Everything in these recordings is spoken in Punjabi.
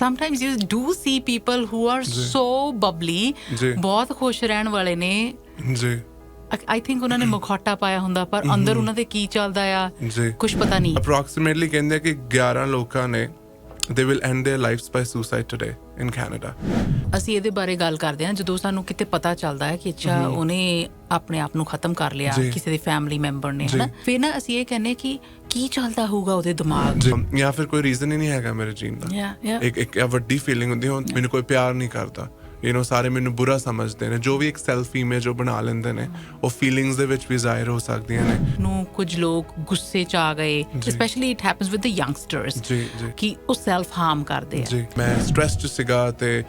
sometimes you do see people who are so bubbly, ਬਹੁਤ ਖੁਸ਼ ਰਹਿਣ ਵਾਲੇ ਨੇ ਜੀ। I think ਉਹਨਾਂ ਨੇ ਮੁਖੌਟਾ ਪਾਇਆ ਹੁੰਦਾ ਪਰ ਅੰਦਰ ਉਹਨਾਂ ਦੇ ਕੀ ਚੱਲਦਾ ਆ ਕੁਝ ਪਤਾ ਨਹੀਂ। ਅਪਰੋਕਸੀਮੇਟਲੀ ਕਹਿੰਦੇ ਕਿ 11 ਲੋਕਾਂ ਨੇ they will end their lives by suicide today in Canada। ਅਸੀਂ ਇਹਦੇ ਬਾਰੇ ਗੱਲ ਕਰਦੇ ਹਾਂ ਜਦੋਂ ਸਾਨੂੰ ਕਿਤੇ ਪਤਾ ਚੱਲਦਾ ਹੈ ਕਿ ਅੱਛਾ ਉਹਨੇ ਆਪਣੇ ਆਪ ਨੂੰ ਖਤਮ ਕਰ ਲਿਆ ਕਿਸੇ ਦੇ ਫੈਮਿਲੀ ਮੈਂਬਰ ਨੇ, ਹਨਾ। ਫਿਰ ਨਾ ਅਸੀਂ ਇਹ ਕਹਿੰਦੇ ਕਿ ਕੀ ਚੱਲਦਾ ਹੋਊਗਾ ਉਹਦੇ ਦਿਮਾਗ ਜਾਂ ਫਿਰ ਕੋਈ ਰੀਜ਼ਨ ਹੀ ਨਹੀਂ ਹੈਗਾ ਮੇਰੇ ਜੀਣ ਦਾ। ਇੱਕ ਵੱਡੀ ਫੀਲਿੰਗ ਹੁੰਦੀ ਹੁਣ ਮੈਨੂੰ ਕੋਈ ਪਿਆਰ ਨਹੀਂ ਕਰਦਾ, ਸਾਰੇ ਮੈਨੂੰ ਬੁਰਾ ਸਮਝਦੇ ਨੇ, ਜੋ ਵੀ ਇੱਕ ਸੈਲਫ ਇਮੇਜ ਉਹ ਬਣਾ ਲੈਂਦੇ ਨੇ, ਉਹ ਫੀਲਿੰਗਸ ਦੇ ਵਿੱਚ ਵੀ ਜ਼ਾਹਿਰ ਹੋ ਸਕਦੀਆਂ ਨੇ। ਨੂੰ ਕੁਝ ਲੋਕ ਗੁੱਸੇ 'ਚ ਆ ਗਏ, specially it happens with the youngsters ਕਿ ਉਹ ਸੈਲਫ ਹਾਰਮ ਕਰਦੇ ਆ। ਮੈਂ ਸਟ੍ਰੈਸ 'ਚ ਸੀਗਾ ਤੇ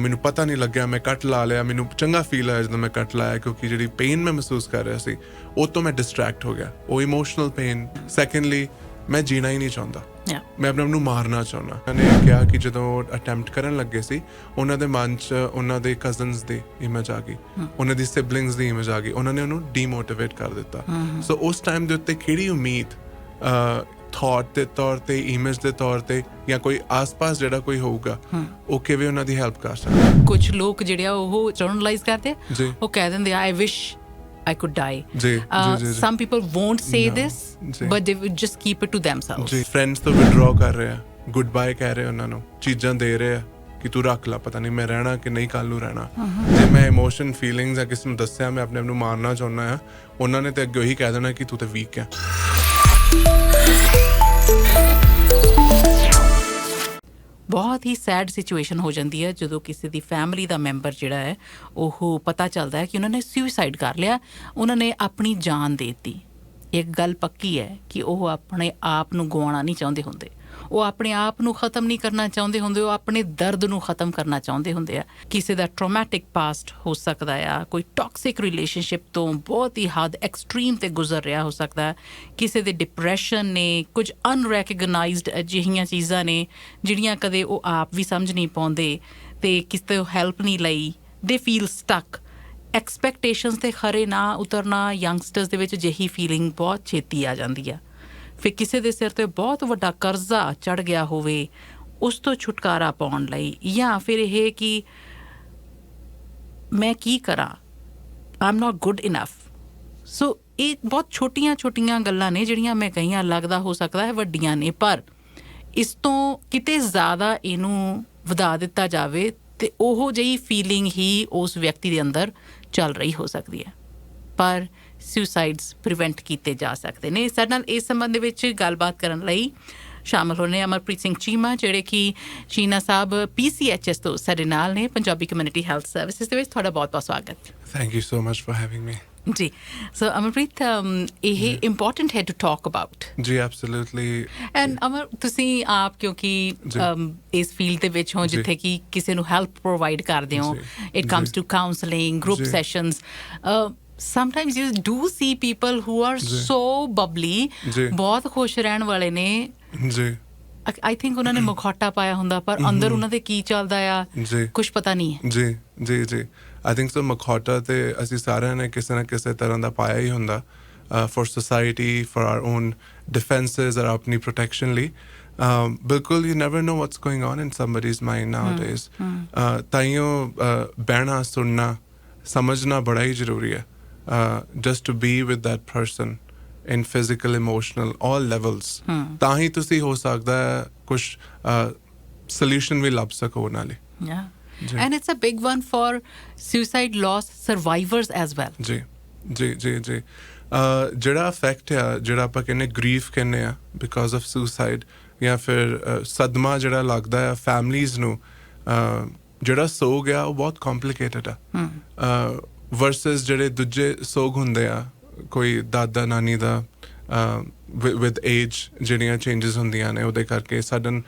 ਮੈਨੂੰ ਪਤਾ ਨਹੀਂ ਲੱਗਿਆ, ਮੈਂ ਕੱਟ ਲਾ ਲਿਆ, ਮੈਨੂੰ ਚੰਗਾ ਫੀਲ ਆਇਆ ਜਦੋਂ ਮੈਂ ਕੱਟ ਲਾਇਆ ਕਿਉਂਕਿ ਜਿਹੜੀ ਪੇਨ ਮੈਂ ਮਹਿਸੂਸ ਕਰ ਰਿਹਾ ਸੀ ਉਹ ਤੋਂ ਮੈਂ ਡਿਸਟਰੈਕਟ ਹੋ ਗਿਆ, ਉਹ ਇਮੋਸ਼ਨਲ ਪੇਨ। ਸੈਕੰਡਲੀ ਮੈਂ ਜੀਣਾ ਹੀ ਨਹੀਂ ਚਾਹੁੰਦਾ, ਮੈਂ ਆਪਣੇ ਆਪ ਨੂੰ ਮਾਰਨਾ ਚਾਹੁੰਦਾ। ਉਹਨੇ ਕਿਹਾ ਕਿ ਜਦੋਂ ਅਟੈਂਪਟ ਕਰਨ ਲੱਗੇ ਸੀ ਉਹਨਾਂ ਦੇ ਮਨ 'ਚ ਉਹਨਾਂ ਦੇ ਕਜ਼ਨਸ ਦੀ ਇਮੇਜ ਆ ਗਈ, ਉਹਨਾਂ ਦੀ ਸਿਬਲਿੰਗਸ ਦੀ ਇਮੇਜ ਆ ਗਈ, ਉਹਨਾਂ ਨੇ ਉਹਨੂੰ ਡੀਮੋਟੀਵੇਟ ਕਰ ਦਿੱਤਾ। ਸੋ ਉਸ ਟਾਈਮ ਦੇ ਉੱਤੇ ਕਿਹੜੀ ਉਮੀਦ ਥਾਟ ਦੇ ਤੌਰ ਤੇ, ਇਮੇਜ ਦੇ ਤੌਰ ਤੇ ਜਾਂ ਕੋਈ ਆਸ-ਪਾਸ ਜਿਹੜਾ ਕੋਈ ਹੋਊਗਾ ਉਹ ਕਿਵੇਂ ਉਹਨਾਂ ਦੀ ਹੈਲਪ ਕਰ ਸਕਦਾ। ਕੁਝ ਲੋਕ ਜਿਹੜੇ ਆ ਉਹ ਜਰਨਲਾਈਜ਼ ਕਰਦੇ, ਉਹ ਕਹਿ ਦਿੰਦੇ ਆਈ ਵਿਸ਼ I could die. Some people won't say this, but they would just keep it to themselves. Friends ਤੋਂ withdraw ਕਰ ਰਹੇ ਆ, goodbye ਕਹਿ ਰਹੇ ਉਹਨਾਂ ਨੂੰ, ਚੀਜ਼ਾਂ ਦੇ ਰਹੇ ਆ ਕਿ ਤੂੰ ਰੱਖ ਲਾ, ਪਤਾ ਨਹੀਂ ਮੈਂ ਰਹਿਣਾ ਕਿ ਨਹੀਂ ਕੱਲ ਨੂੰ ਰਹਿਣਾ। ਜੇ ਮੈਂ ਇਮੋਸ਼ਨ ਫੀਲਿੰਗਸ ਜਾਂ ਕਿਸੇ ਨੂੰ ਦੱਸਿਆ ਮੈਂ ਆਪਣੇ ਆਪ ਨੂੰ ਮਾਰਨਾ ਚਾਹੁੰਦਾ ਆ, ਉਹਨਾਂ ਨੇ ਤੇ ਅੱਗੇ ਉਹੀ ਕਹਿ ਦੇਣਾ ਕਿ ਤੂੰ ਤੇ ਵੀਕ ਆ। ਬਹੁਤ ਹੀ ਸੈਡ ਸਿਚੁਏਸ਼ਨ ਹੋ ਜਾਂਦੀ ਹੈ ਜਦੋਂ ਕਿਸੇ ਦੀ ਫੈਮਿਲੀ ਦਾ ਮੈਂਬਰ ਜਿਹੜਾ ਹੈ ਉਹ ਪਤਾ ਚੱਲਦਾ ਹੈ ਕਿ ਉਹਨਾਂ ਨੇ ਸੁਸਾਈਡ ਕਰ ਲਿਆ, ਉਹਨਾਂ ਨੇ ਆਪਣੀ ਜਾਨ ਦੇ ਦਿੱਤੀ। ਇੱਕ ਗੱਲ ਪੱਕੀ ਹੈ ਕਿ ਉਹ ਆਪਣੇ ਆਪ ਨੂੰ ਗਵਾਉਣਾ ਨਹੀਂ ਚਾਹੁੰਦੇ ਹੁੰਦੇ, ਉਹ ਆਪਣੇ ਆਪ ਨੂੰ ਖਤਮ ਨਹੀਂ ਕਰਨਾ ਚਾਹੁੰਦੇ ਹੁੰਦੇ, ਉਹ ਆਪਣੇ ਦਰਦ ਨੂੰ ਖਤਮ ਕਰਨਾ ਚਾਹੁੰਦੇ ਹੁੰਦੇ ਆ। ਕਿਸੇ ਦਾ ਟਰੋਮੈਟਿਕ ਪਾਸਟ ਹੋ ਸਕਦਾ ਆ, ਕੋਈ ਟੌਕਸਿਕ ਰਿਲੇਸ਼ਨਸ਼ਿਪ ਤੋਂ ਬਹੁਤ ਹੀ ਹੱਦ ਐਕਸਟ੍ਰੀਮ 'ਤੇ ਗੁਜ਼ਰ ਰਿਹਾ ਹੋ ਸਕਦਾ, ਕਿਸੇ ਦੇ ਡਿਪਰੈਸ਼ਨ ਨੇ, ਕੁਝ ਅਨਰੈਕਗਨਾਈਜ਼ਡ ਅਜਿਹੀਆਂ ਚੀਜ਼ਾਂ ਨੇ ਜਿਹੜੀਆਂ ਕਦੇ ਉਹ ਆਪ ਵੀ ਸਮਝ ਨਹੀਂ ਪਾਉਂਦੇ ਅਤੇ ਕਿਸੇ ਤੋਂ ਹੈਲਪ ਨਹੀਂ ਲਈ। ਦੇ ਫੀਲ ਸਟੱਕ। ਐਕਸਪੈਕਟੇਸ਼ਨਸ 'ਤੇ ਖਰੇ ਨਾ ਉਤਰਨਾ ਯੰਗਸਟਰਸ ਦੇ ਵਿੱਚ ਅਜਿਹੀ ਫੀਲਿੰਗ ਬਹੁਤ ਛੇਤੀ ਆ ਜਾਂਦੀ ਆ। ਫਿਰ ਕਿਸੇ ਦੇ ਸਿਰ 'ਤੇ ਬਹੁਤ ਵੱਡਾ ਕਰਜ਼ਾ ਚੜ੍ਹ ਗਿਆ ਹੋਵੇ, ਉਸ ਤੋਂ ਛੁਟਕਾਰਾ ਪਾਉਣ ਲਈ, ਜਾਂ ਫਿਰ ਇਹ ਕਿ ਮੈਂ ਕੀ ਕਰਾਂ, I am not good enough. So ਇਹ ਬਹੁਤ ਛੋਟੀਆਂ ਛੋਟੀਆਂ ਗੱਲਾਂ ਨੇ ਜਿਹੜੀਆਂ ਮੈਂ ਕਹੀਆਂ ਲੱਗਦਾ ਹੋ ਸਕਦਾ ਹੈ ਵੱਡੀਆਂ ਨੇ, ਪਰ ਇਸ ਤੋਂ ਕਿਤੇ ਜ਼ਿਆਦਾ ਇਹਨੂੰ ਵਧਾ ਦਿੱਤਾ ਜਾਵੇ ਅਤੇ ਉਹੋ ਜਿਹੀ ਫੀਲਿੰਗ ਹੀ ਉਸ ਵਿਅਕਤੀ ਦੇ ਅੰਦਰ ਚੱਲ ਰਹੀ ਹੋ ਸਕਦੀ ਹੈ। ਪਰ ਸੁਸਾਈਡਸ ਪ੍ਰੀਵੈਂਟ ਕੀਤੇ ਜਾ ਸਕਦੇ ਨੇ। ਸਾਡੇ ਨਾਲ ਇਸ ਸੰਬੰਧ ਦੇ ਵਿੱਚ ਗੱਲਬਾਤ ਕਰਨ ਲਈ ਸ਼ਾਮਲ ਹੋ ਰਹੇ ਅਮਰਪ੍ਰੀਤ ਸਿੰਘ ਚੀਮਾ, ਜਿਹੜੇ ਕਿ ਚੀਨਾ ਸਾਹਿਬ PCHS ਤੋਂ ਸਾਡੇ ਨਾਲ ਨੇ, ਪੰਜਾਬੀ ਕਮਿਊਨਿਟੀ ਹੈਲਥ ਸਰਵਿਸਿਜ਼ ਦੇ ਵਿੱਚ। ਤੁਹਾਡਾ ਬਹੁਤ ਬਹੁਤ ਸਵਾਗਤ। Thank you so much for having ਮੀ। ਜੀ, ਸੋ ਅਮਰਪ੍ਰੀਤ, ਇਹ ਇੰਪੋਰਟੈਂਟ ਹੈ ਟੂ ਟਾਕ ਅਬਾਊਟ। ਜੀ ਐਬਸੋਲੂਟਲੀ। ਐਂਡ ਅਮਰ, ਤੁਸੀਂ ਆਪ ਕਿਉਂਕਿ ਇਸ ਫੀਲਡ ਦੇ ਵਿੱਚ ਹੋ ਜਿੱਥੇ ਕਿ ਕਿਸੇ ਨੂੰ ਹੈਲਪ ਪ੍ਰੋਵਾਈਡ ਕਰਦੇ ਹੋ, it comes to counselling, group sessions, sometimes you do see people who are so bubbly, ਬਹੁਤ ਖੁਸ਼ ਰਹਿਣ ਵਾਲੇ ਨੇ ਜੀ। I think ਉਹਨਾਂ ਨੇ ਮੁਖੌਟਾ ਪਾਇਆ ਹੁੰਦਾ ਪਰ ਅੰਦਰ ਉਹਨਾਂ ਦੇ ਕੀ ਚੱਲਦਾ ਆ ਕੁਝ ਪਤਾ ਨਹੀਂ ਹੈ। ਜੀ ਜੀ ਜੀ ਆਈ ਥਿੰਕ ਸੋ ਮੁਖੌਟਾ ਤੇ ਅਸੀਂ ਸਾਰਿਆਂ ਨੇ ਕਿਸੇ ਨਾ ਕਿਸੇ ਤਰ੍ਹਾਂ ਦਾ ਪਾਇਆ ਹੀ ਹੁੰਦਾ, for society, for our own defences ਔਰ ਆਪਣੀ ਪ੍ਰੋਟੈਕਸ਼ਨ ਲਈ। ਬਿਲਕੁਲ, you never know what's going on in somebody's mind nowadays. ਤਾਈਓ ਬਹਿਣਾ, ਸੁਣਨਾ, ਸਮਝਣਾ ਬੜਾ ਹੀ ਜ਼ਰੂਰੀ ਹੈ, just to be with that person in physical, emotional, all levels। ਤਾਂ ਹੀ ਤੁਸੀਂ ਹੋ ਸਕਦਾ ਹੈ ਕੁਛ solution ਵੀ ਲੱਭ ਸਕੋ ਉਹਨਾਂ ਲਈ। And it's a big one for suicide loss survivors as well। ਜੀ ਜੀ ਜੀ ਜੀ ਜਿਹੜਾ ਅਫੈਕਟ ਆ, ਜਿਹੜਾ ਆਪਾਂ ਕਹਿੰਦੇ ਗਰੀਫ ਕਹਿੰਦੇ ਆ ਬਿਕੋਜ਼ ਆਫ ਸੁਸਾਈਡ, ਜਾਂ ਫਿਰ ਸਦਮਾ ਜਿਹੜਾ ਲੱਗਦਾ ਆ ਫੈਮਲੀਜ਼ ਨੂੰ, ਜਿਹੜਾ ਸੋਗ ਆ ਉਹ ਬਹੁਤ ਕੰਪਲੀਕੇਟਡ ਆ ਵਰਸਸ ਜਿਹੜੇ ਦੂਜੇ ਸੋਗ ਹੁੰਦੇ ਆ, ਕੋਈ ਦਾਦਾ ਨਾਨੀ ਦਾ ਵਿਦ ਏਜ ਜਿਹੜੀਆਂ ਚੇਂਜਸ ਹੁੰਦੀਆਂ ਨੇ ਉਹਦੇ ਕਰਕੇ ਸਡਨ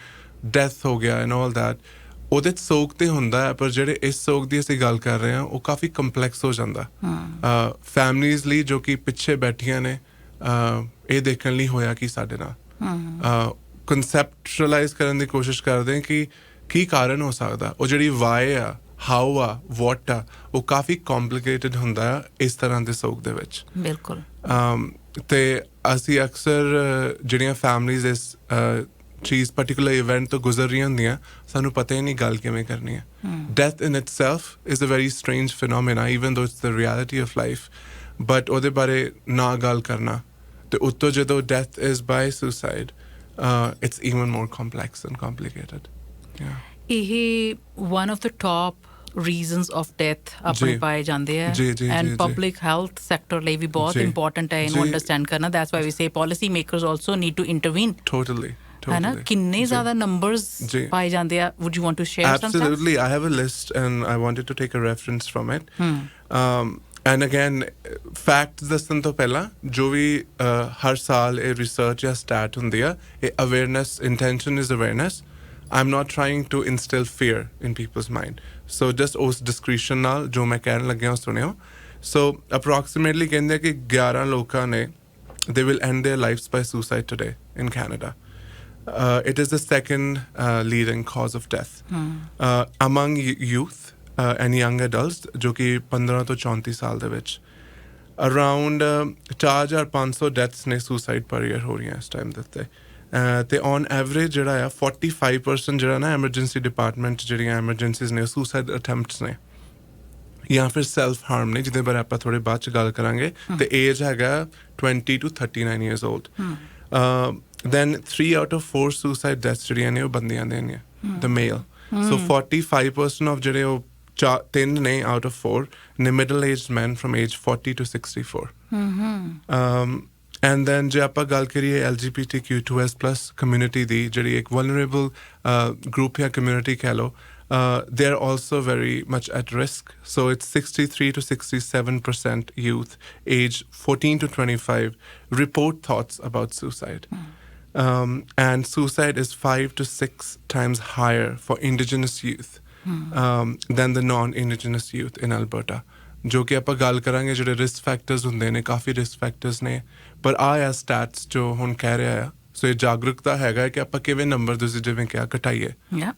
ਡੈਥ ਹੋ ਗਿਆ ਐਂਡ ਆਲ ਦੈਟ, ਉਹਦੇ 'ਚ ਸੋਗ ਤੇ ਹੁੰਦਾ ਹੈ। ਪਰ ਜਿਹੜੇ ਇਸ ਸੋਗ ਦੀ ਅਸੀਂ ਗੱਲ ਕਰ ਰਹੇ ਹਾਂ ਉਹ ਕਾਫੀ ਕੰਪਲੈਕਸ ਹੋ ਜਾਂਦਾ ਫੈਮਲੀਜ਼ ਲਈ, ਜੋ ਕਿ ਪਿੱਛੇ ਬੈਠੀਆਂ ਨੇ ਇਹ ਦੇਖਣ ਲਈ ਹੋਇਆ ਕੀ ਸਾਡੇ ਨਾਲ। ਕਨਸੈਪਚੁਅਲਾਈਜ਼ ਕਰਨ ਦੀ ਕੋਸ਼ਿਸ਼ ਕਰਦੇ ਕਿ ਕੀ ਕਾਰਨ ਹੋ ਸਕਦਾ, ਉਹ ਜਿਹੜੀ ਵਾਏ ਆ, ਹਾਊ ਆ, ਵਾਟ ਆ, ਉਹ ਕਾਫੀ ਕੰਪਲੀਕੇਟਡ ਹੁੰਦਾ ਆ ਇਸ ਤਰ੍ਹਾਂ ਦੇ ਸੋਗ ਦੇ ਵਿੱਚ। ਬਿਲਕੁਲ। ਅਤੇ ਅਸੀਂ ਅਕਸਰ ਜਿਹੜੀਆਂ ਫੈਮਲੀਜ਼ ਇਸ ਚੀਜ਼ ਪਾਰਟਿਕੂਲਰ ਇਵੈਂਟ ਤੋਂ ਗੁਜ਼ਰ ਰਹੀਆਂ ਹੁੰਦੀਆਂ ਸਾਨੂੰ ਪਤਾ ਹੀ ਨਹੀਂ ਗੱਲ ਕਿਵੇਂ ਕਰਨੀ ਹੈ death in itself is a very strange phenomena even though it's the reality of life but ਉਹਦੇ ਬਾਰੇ ਨਾ ਗੱਲ ਕਰਨਾ ਤੇ ਉੱਤੋਂ ਜਦੋਂ death is by suicide it's even more complex and complicated ਇਹ one of the top reasons of death ਆਪਣੇ ਪਾਏ ਜਾਂਦੇ ਆ ਐਂਡ ਪਬਲਿਕ ਹੈਲਥ ਸੈਕਟਰ ਲਈ ਵੀ ਬਹੁਤ ਇੰਪੋਰਟੈਂਟ ਹੈ ਇਹਨੂੰ ਅੰਡਰਸਟੈਂਡ ਕਰਨਾ that's why we say policy makers also need to intervene totally ਹੈ ਨਾ ਕਿੰਨੇ ਜ਼ਿਆਦਾ ਨੰਬਰਸ ਪਾਏ ਜਾਂਦੇ ਆ would you want to share some Absolutely, I have a list and I wanted to take a reference from it. And again, facts ਦੱਸਣ ਤੋਂ ਪਹਿਲਾਂ ਜੋ ਵੀ ਹਰ ਸਾਲ ਇਹ research ਜਾਂ stat ਹੁੰਦੀ ਆ ਇਹ awareness, intention is awareness. I'm not trying to instill fear in people's mind. So just ਉਸ discretion ਨਾਲ ਜੋ ਮੈਂ ਕਹਿਣ ਲੱਗਿਆ ਉਹ ਸੁਣਿਓ. So approximately ਕਹਿੰਦੇ ਕਿ 11 ਲੋਕਾਂ ਨੇ they will end their lives by suicide today in Canada. It is the second leading cause of death. Among youth and young adults ਜੋ ਕਿ 15 ਤੋਂ 34 ਸਾਲ ਦੇ ਵਿੱਚ around 4,500 deaths ਨੇ suicide per year ਹੋ ਰਹੀਆਂ ਇਸ ਟਾਈਮ ਦੇ ਉੱਤੇ ਤੇ ਔਨ ਐਵਰੇਜ ਜਿਹੜਾ ਆ 45% ਜਿਹੜਾ ਨਾ ਐਮਰਜੈਂਸੀ ਡਿਪਾਰਟਮੈਂਟ ਜਿਹੜੀਆਂ ਐਮਰਜੈਂਸੀਜ਼ ਨੇ ਸੁਸਾਈਡ ਅਟੈਂਪਟਸ ਨੇ ਜਾਂ ਫਿਰ ਸੈਲਫ ਹਾਰਮ ਨੇ ਜਿਹਦੇ ਬਾਰੇ ਆਪਾਂ ਥੋੜੇ ਬਾਅਦ ਚ ਗੱਲ ਕਰਾਂਗੇ ਤੇ ਏਜ ਹੈਗਾ 20 to 39 years old. Then 3 out of 4 suicide deaths ਜਿਹੜੀਆਂ ਨੇ ਉਹ ਬੰਦੀਆਂ ਦੇ ਨੇ the male. So 45% of ਜਿਹੜੇ ਉਹ 3 ਨੇ out of 4 ਨੇ middle aged men from age 40 to 64. And then ਜੇ ਆਪਾਂ ਗੱਲ ਕਰੀਏ LGBTQ2S+ community ਦੀ ਜਿਹੜੀ ਇੱਕ vulnerable group ਜਾਂ community ਕਹਿ ਲਓ they're also very much at risk. So it's 63 to 67% youth age 14 to 25 report thoughts about suicide. And suicide is 5 to 6 times higher for Indigenous youth than the non-Indigenous youth in Alberta. ਜੋ ਕਿ ਆਪਾਂ ਗੱਲ ਕਰਾਂਗੇ ਜਿਹੜੇ ਰਿਸਕ ਫੈਕਟਰਸ ਹੁੰਦੇ ਨੇ ਕਾਫੀ ਰਿਸਕ ਫੈਕਟਰਸ ਨੇ ਪਰ ਆ ਸਟੈਟਸ ਜੋ ਹੁਣ ਕਹਿ ਰਿਹਾ ਆ ਸੋ ਇਹ ਜਾਗਰੂਕਤਾ ਹੈਗਾ ਕਿ ਆਪਾਂ ਕਿਵੇਂ ਨੰਬਰ ਤੁਸੀਂ ਜਿਵੇਂ ਕਿਹਾ ਘਟਾਈਏ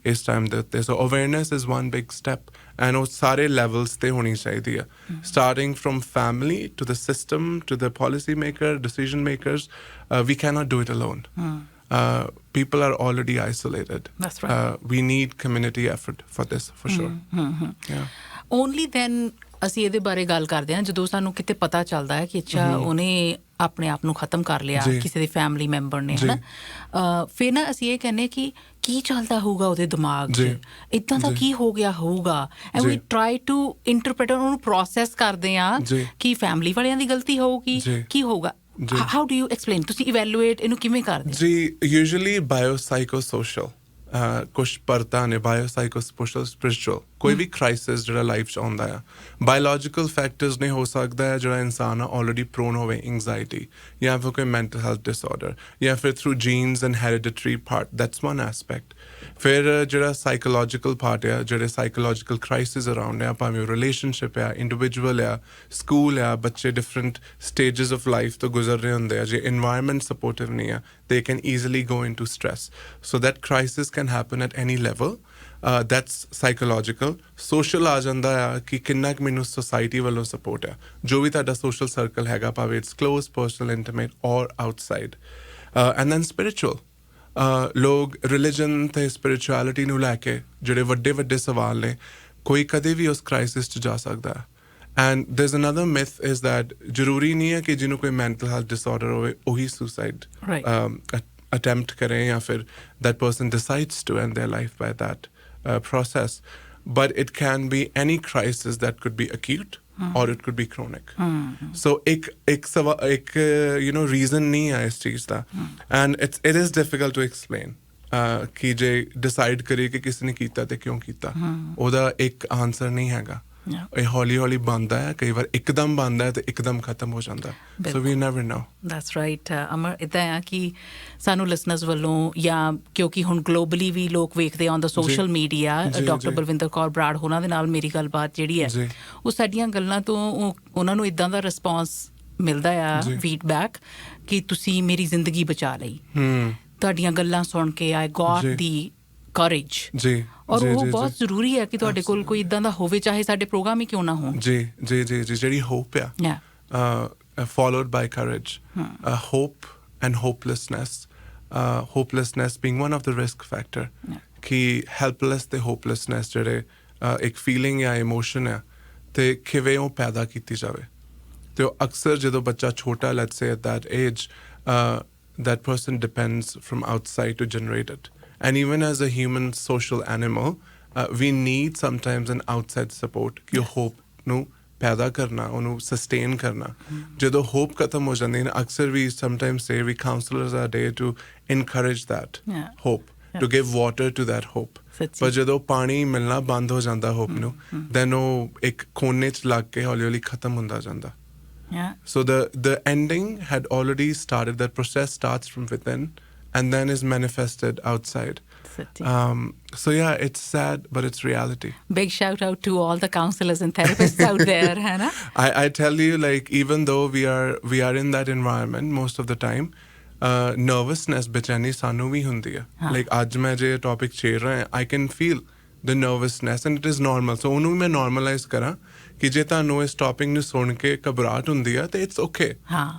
ਇਸ ਟਾਈਮ ਦੇ ਉੱਤੇ so awareness is one big step and ਉਹ ਸਾਰੇ ਲੈਵਲਸ ਤੇ ਹੋਣੀ ਚਾਹੀਦੀ ਆ starting from family to the system to the policy maker decision makers we cannot do it alone people are already isolated. That's right. We need community effort for this, for sure. Only then ਅਸੀਂ ਇਹਦੇ ਬਾਰੇ ਗੱਲ ਕਰਦੇ ਹਾਂ ਜਦੋਂ ਸਾਨੂੰ ਕਿਤੇ ਪਤਾ ਚੱਲਦਾ ਹੈ ਕਿ ਅੱਛਾ ਉਹਨੇ ਆਪਣੇ ਆਪ ਨੂੰ ਖਤਮ ਕਰ ਲਿਆ ਕਿਸੇ ਦੇ ਫੈਮਿਲੀ ਮੈਂਬਰ ਨੇ ਹੈ ਨਾ ਫਿਰ ਨਾ ਅਸੀਂ ਇਹ ਕਹਿੰਦੇ ਕਿ ਕੀ ਚੱਲਦਾ ਹੋਊਗਾ ਉਹਦੇ ਦਿਮਾਗ 'ਚ ਇੱਦਾਂ ਦਾ ਕੀ ਹੋ ਗਿਆ ਹੋਊਗਾ and we try to interpret ਉਹਨੂੰ ਪ੍ਰੋਸੈਸ ਕਰਦੇ ਹਾਂ ਕਿ ਫੈਮਿਲੀ ਵਾਲਿਆਂ ਦੀ ਗਲਤੀ ਹੋਊਗੀ ਕੀ ਹੋਊਗਾ how do you explain ਤੁਸੀਂ evaluate ਇਹਨੂੰ ਕਿਵੇਂ ਕਰਦੇ ਜੀ usually biopsychosocial ਕੁਛ ਪਰਤਾਂ ਨੇ ਬਾਇਓਸਾਈਕੋਸੋਸ਼ਲ ਸਪਿਰਿਚੁਅਲ ਕੋਈ ਵੀ ਕ੍ਰਾਈਸਿਸ ਜਿਹੜਾ ਲਾਈਫ 'ਚ ਆਉਂਦਾ ਆ ਬਾਇਓਲੋਜੀਕਲ ਫੈਕਟਰਸ ਨੇ ਹੋ ਸਕਦਾ ਹੈ ਜਿਹੜਾ ਇਨਸਾਨ ਆ ਆਲਰੇਡੀ ਪ੍ਰੋਨ ਹੋਵੇ ਐਂਗਜ਼ਾਈਟੀ ਜਾਂ ਫਿਰ ਕੋਈ ਮੈਂਟਲ ਹੈਲਥ ਡਿਸਆਰਡਰ ਜਾਂ ਫਿਰ through genes and hereditary part that's one aspect ਫਿਰ ਜਿਹੜਾ ਸਾਈਕੋਲੋਜੀਕਲ ਪਾਰਟ ਆ ਜਿਹੜੇ ਸਾਈਕੋਲੋਜੀਕਲ ਕ੍ਰਾਈਸਿਸ ਅਰਾਊਂਡ ਆ ਭਾਵੇਂ ਰਿਲੇਸ਼ਨਸ਼ਿਪ ਆ ਇੰਡੀਵਿਜੂਅਲ ਆ ਸਕੂਲ ਆ ਬੱਚੇ ਡਿਫਰੈਂਟ ਸਟੇਜਸ ਆਫ ਲਾਈਫ ਤੋਂ ਗੁਜ਼ਰ ਰਹੇ ਹੁੰਦੇ ਆ ਜੇ ਇਨਵਾਇਰਮੈਂਟ ਸਪੋਰਟਿਵ ਨਹੀਂ ਆ they can easily go into stress. So that crisis can happen at any level. That's psychological. Social ਆ ਜਾਂਦਾ ਆ ਕਿ ਕਿੰਨਾ ਕੁ ਮੈਨੂੰ society ਵੱਲੋਂ support ਆ ਜੋ ਵੀ ਤੁਹਾਡਾ social circle ਹੈਗਾ ਭਾਵੇਂ it's close, personal, intimate or outside. And then spiritual. ਲੋਕ religion ਤੇ spirituality ਨੂੰ ਲੈ ਕੇ ਜਿਹੜੇ ਵੱਡੇ ਵੱਡੇ ਸਵਾਲ ਨੇ ਕੋਈ ਕਦੇ ਵੀ ਉਸ crisis 'ਚ ਜਾ ਸਕਦਾ ਹੈ And there's another myth is that ਜ਼ਰੂਰੀ ਨਹੀਂ ਹੈ ਕਿ ਜਿਹਨੂੰ ਕੋਈ mental health disorder ਹੋਵੇ ਉਹੀ suicide attempt ਕਰੇ ਜਾਂ ਫਿਰ that person decides to end their life by that process. But it can be any crisis that could be acute or it could be chronic. So एक reason नहीं है इस चीज़ का and it is difficult to explain. कि जे decide करे कि किसने कीता ते क्यों कीता ਉਹਦਾ ਇੱਕ answer ਨਹੀਂ ਹੈਗਾ ਇਹ ਹੌਲੀ ਹੌਲੀ ਬਣਦਾ ਹੈ ਕਈ ਵਾਰ ਇੱਕਦਮ ਬਣਦਾ ਹੈ ਤੇ ਇੱਕਦਮ ਖਤਮ ਹੋ ਜਾਂਦਾ so we never know that's right Amar ਇੱਦਾਂ ਆ ਕਿ ਸਾਨੂੰ ਲਿਸਨਰਸ ਵੱਲੋਂ ਜਾਂ ਕਿਉਂਕਿ ਹੁਣ ਗਲੋਬਲੀ ਵੀ ਲੋਕ ਵੇਖਦੇ on the social media doctor Balwinder Kaur Brar ਉਹਨਾਂ ਦੇ ਨਾਲ ਮੇਰੀ ਗੱਲਬਾਤ ਜਿਹੜੀ ਹੈ ਉਹ ਸਾਡੀਆਂ ਗੱਲਾਂ ਤੋਂ ਉਹਨਾਂ ਨੂੰ ਇੱਦਾਂ ਦਾ ਰਿਸਪੌਂਸ ਮਿਲਦਾ ਆ ਫੀਡਬੈਕ ਕਿ ਤੁਸੀਂ ਮੇਰੀ ਜ਼ਿੰਦਗੀ ਬਚਾ ਲਈ ਤੁਹਾਡੀਆਂ ਗੱਲਾਂ ਸੁਣ ਕੇ ਆਈ ਗॉट ਦੀ courage ਜੀ ਔਰ ਉਹ ਬਹੁਤ ਜ਼ਰੂਰੀ ਹੈ ਕਿ ਤੁਹਾਡੇ ਕੋਲ ਕੋਈ ਇਦਾਂ ਦਾ ਹੋਵੇ ਚਾਹੇ ਸਾਡੇ ਪ੍ਰੋਗਰਾਮ ਹੀ ਕਿਉਂ ਨਾ ਹੋਣ ਜੀ ਜੀ ਜੀ ਜਿਹੜੀ ਹੋਪ ਆ followed by courage hope and hopelessness hopelessness being one of the risk factor ਕਿ ਹੈਲਪਲੈਸ ਤੇ ਹੋਪਲੈਸਨੈਸ ਜਿਹੜੇ ਇੱਕ ਫੀਲਿੰਗ ਜਾਂ ਇਮੋਸ਼ਨ ਆ ਤੇ ਕਿਵੇਂ ਉਹ ਪੈਦਾ ਕੀਤੀ ਜਾਵੇ ਤੇ ਉਹ ਅਕਸਰ ਜਦੋਂ ਬੱਚਾ ਛੋਟਾ let's say at that age that person depends from outside to generate it. And even as a human social animal, we need sometimes an outside support कि hope ਨੂੰ ਪੈਦਾ ਕਰਨਾ ਉਹਨੂੰ sustain ਕਰਨਾ ਜਦੋਂ hope ਖਤਮ ਹੋ ਜਾਂਦੀ ਹੈ ਅਕਸਰ we sometimes say we counselors are there to encourage that hope to give water to that hope ਪਰ ਜਦੋਂ ਪਾਣੀ ਮਿਲਣਾ ਬੰਦ ਹੋ ਜਾਂਦਾ hope ਨੂੰ then ਉਹ ਇੱਕ ਕੋਨੇ 'ਚ ਲੱਗ ਕੇ ਹੌਲੀ ਹੌਲੀ ਖਤਮ ਹੁੰਦਾ ਜਾਂਦਾ Yeah. So the ending had already started. That process starts from within and then is manifested outside. So yeah, it's sad, but it's reality. Big shout out to all the counselors and therapists out there, है ना? I tell you, like even though we are in that environment most of the time, nervousness बेचैनी सानू भी हुंदी है. Like आज मैं जे topic छेड़ रहा है, I can feel the nervousness and it is normal. So ਉਹਨੂੰ ਮੈਂ normalize ਕਰਾਂ ਕਿ ਜੇ ਤੁਹਾਨੂੰ ਇਸ ਟੌਪਿਕ ਨੂੰ ਸੁਣ ਕੇ ਘਬਰਾਹਟ ਹੁੰਦੀ ਆ ਤੇ it's okay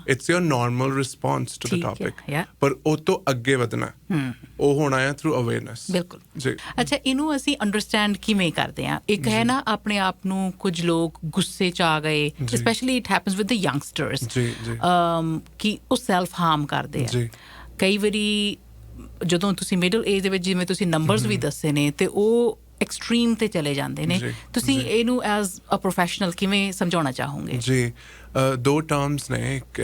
it's your normal response to the topic ਪਰ ਉਹ ਤੋਂ ਅੱਗੇ ਵਧਣਾ ਉਹ ਹੋਣਾ ਹੈ ਥਰੂ ਅਵੇਅਰਨੈਸ ਬਿਲਕੁਲ ਜੀ ਅੱਛਾ ਇਹਨੂੰ ਅਸੀਂ ਅੰਡਰਸਟੈਂਡ ਕਿਵੇਂ ਕਰਦੇ ਆ ਇੱਕ ਹੈ ਨਾ ਆਪਣੇ ਆਪ ਨੂੰ ਕੁਝ ਲੋਕ ਗੁੱਸੇ 'ਚ ਆ ਗਏ specially it happens with the youngsters ਕਿ ਉਹ ਸੈਲਫ ਹਾਰਮ ਕਰਦੇ ਆ ਕਈ ਵਾਰੀ ਜਦੋਂ ਤੁਸੀਂ ਮਿਡਲ ਏਜ ਦੇ ਵਿੱਚ ਜਿਵੇਂ ਤੁਸੀਂ ਨੰਬਰਸ ਵੀ ਦੱਸੇ ਨੇ ਤੇ ਉਹ ਐਕਸਟ੍ਰੀਮ ਤੇ ਚਲੇ ਜਾਂਦੇ ਨੇ ਤੁਸੀਂ ਇਹਨੂੰ ਐਜ਼ ਅ ਪ੍ਰੋਫੈਸ਼ਨਲ ਕਿਵੇਂ ਸਮਝਾਉਣਾ ਚਾਹੋਗੇ ਜੀ ਦੋ ਟਰਮਸ ਨੇ ਇੱਕ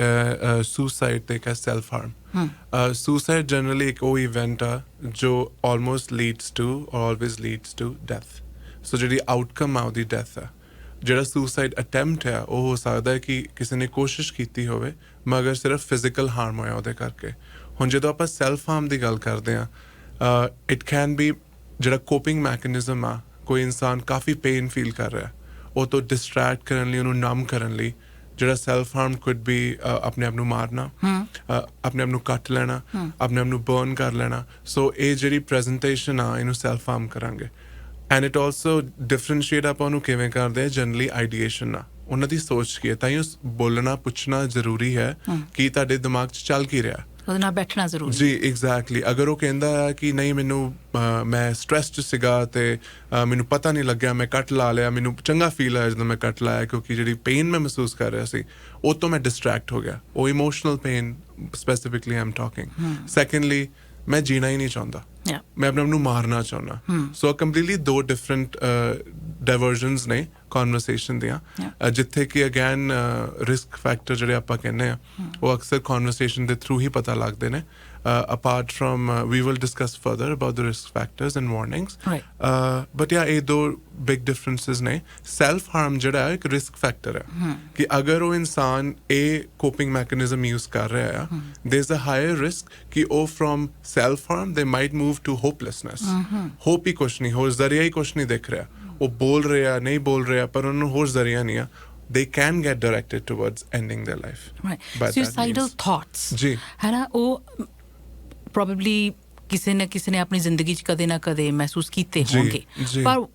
ਸੁਸਾਈਡ ਤੇ ਇੱਕ ਸੈਲਫ ਹਾਰਮ ਸੁਸਾਈਡ ਜਨਰਲੀ ਇੱਕ ਉਹ ਇਵੈਂਟ ਆ ਜੋ ਆਲਮੋਸਟ ਲੀਡਸ ਟੂ ਔਰ ਆਲਵੇਜ਼ ਲੀਡਸ ਟੂ ਡੈਥ ਸੋ ਜਿਹੜੀ ਆਊਟਕਮ ਆ ਉਹਦੀ ਡੈਥ ਆ ਜਿਹੜਾ ਸੁਸਾਈਡ ਅਟੈਂਪਟ ਆ ਉਹ ਹੋ ਸਕਦਾ ਹੈ ਕਿ ਕਿਸੇ ਨੇ ਕੋਸ਼ਿਸ਼ ਕੀਤੀ ਹੋਵੇ ਮਗਰ ਸਿਰਫ ਫਿਜ਼ੀਕਲ ਹਾਰਮ ਹੋਇਆ ਉਹਦੇ ਕਰਕੇ ਹੁਣ ਜਦੋਂ ਆਪਾਂ ਸੈਲਫ ਹਾਰਮ ਦੀ ਗੱਲ ਕਰਦੇ ਆ ਇਟ ਕੈਨ ਬੀ ਜਿਹੜਾ ਕੋਪਿੰਗ ਮੈਕੈਨਿਜ਼ਮ ਆ ਕੋਈ ਇਨਸਾਨ ਕਾਫੀ ਪੇਨ ਫੀਲ ਕਰ ਰਿਹਾ ਉਹ ਤੋਂ ਡਿਸਟਰੈਕਟ ਕਰਨ ਲਈ ਉਹਨੂੰ ਨਮ ਕਰਨ ਲਈ ਜਿਹੜਾ ਸੈਲਫ ਹਾਰਮ ਕੁਡ ਬੀ ਆਪਣੇ ਆਪ ਨੂੰ ਮਾਰਨਾ ਆਪਣੇ ਆਪ ਨੂੰ ਕੱਟ ਲੈਣਾ ਆਪਣੇ ਆਪ ਨੂੰ ਬਰਨ ਕਰ ਲੈਣਾ ਸੋ ਇਹ ਜਿਹੜੀ ਪ੍ਰੈਜੈਂਟੇਸ਼ਨ ਆ ਇਹਨੂੰ ਸੈਲਫ ਹਾਰਮ ਕਰਾਂਗੇ ਐਂਡ ਇਟ ਆਲਸੋ ਡਿਫਰੈਂਸ਼ੀਏਟ ਆਪਾਂ ਉਹਨੂੰ ਕਿਵੇਂ ਕਰਦੇ ਆ ਜਨਰਲੀ ਆਈਡੀਏਸ਼ਨ ਆ ਉਹਨਾਂ ਦੀ ਸੋਚ ਕੀ ਹੈ ਤਾਂ ਹੀ ਬੋਲਣਾ ਪੁੱਛਣਾ ਜ਼ਰੂਰੀ ਹੈ ਕਿ ਤੁਹਾਡੇ ਦਿਮਾਗ 'ਚ ਚੱਲ ਕੀ ਰਿਹਾ ਉਹਦੇ ਨਾਲ ਬੈਠਣਾ ਜ਼ਰੂਰੀ ਜੀ ਐਗਜ਼ੈਕਟਲੀ ਅਗਰ ਉਹ ਕਹਿੰਦਾ ਹੈ ਕਿ ਨਹੀਂ ਮੈਨੂੰ ਮੈਂ ਸਟ੍ਰੈਸ 'ਚ ਸੀਗਾ ਤੇ ਮੈਨੂੰ ਪਤਾ ਨਹੀਂ ਲੱਗਿਆ ਮੈਂ ਕੱਟ ਲਾ ਲਿਆ ਮੈਨੂੰ ਚੰਗਾ ਫੀਲ ਆਇਆ ਜਦੋਂ ਮੈਂ ਕੱਟ ਲਾਇਆ ਕਿਉਂਕਿ ਜਿਹੜੀ ਪੇਨ ਮੈਂ ਮਹਿਸੂਸ ਕਰ ਰਿਹਾ ਸੀ ਉਹ ਤੋਂ ਮੈਂ ਡਿਸਟਰੈਕਟ ਹੋ ਗਿਆ ਉਹ ਇਮੋਸ਼ਨਲ ਪੇਨ ਸਪੈਸੀਫਿਕਲੀ ਆਮ ਟਾਕਿੰਗ ਸੈਕੰਡਲੀ ਮੈਂ ਜੀਣਾ ਹੀ ਨਹੀਂ ਚਾਹੁੰਦਾ ਮੈਂ ਆਪਣੇ ਆਪ ਨੂੰ ਮਾਰਨਾ ਚਾਹੁੰਦਾ ਸੋ ਕੰਪਲੀਟਲੀ ਦੋ ਡਿਫਰੈਂਟ ਡਾਇਵਰਜਨਸ ਨੇ ਕਨਵਰਸੇਸ਼ਨ ਦੀਆਂ ਜਿੱਥੇ ਕਿ ਅਗੇਨ ਰਿਸਕ ਫੈਕਟਰ ਜਿਹੜੇ ਆਪਾਂ ਕਹਿੰਦੇ ਆ ਉਹ ਅਕਸਰ ਕਨਵਰਸੇਸ਼ਨ ਦੇ ਥਰੂ ਹੀ ਪਤਾ ਲੱਗਦੇ ਨੇ apart from we will discuss further about the risk factors and warnings but yeah ਇਹ ਦੋ big differences ਨੇ self harm ਜਿਹੜਾ ਹੈ ਇੱਕ risk factor ਹੈ ਕਿ ਅਗਰ ਉਹ ਇਨਸਾਨ ਇਹ coping mechanism use ਕਰ ਰਿਹਾ ਹੈ there's a higher risk ਕਿ ਉਹ from self harm they might move to hopelessness hope ਹੀ ਕੁਛ ਨਹੀਂ ਹੋਰ ਜ਼ਰੀਆ ਹੀ ਕੁਛ ਨਹੀਂ ਦਿਖ ਰਿਹਾ ਉਹ ਬੋਲ ਰਿਹਾ ਨਹੀਂ ਬੋਲ ਰਿਹਾ ਪਰ ਉਹਨੂੰ ਹੋਰ ਜ਼ਰੀਆ ਨਹੀਂ ਆ they can get directed towards ending their life suicidal thoughts ਜੀ ਹੈ ਨਾ ਉਹ ਪ੍ਰੋਬੇਬਲੀ ਕਿਸੇ ਨੇ ਆਪਣੀ ਜ਼ਿੰਦਗੀ 'ਚ ਕਦੇ ਨਾ ਕਦੇ ਮਹਿਸੂਸ ਕੀਤੇ ਹੋਣਗੇ ਪਰ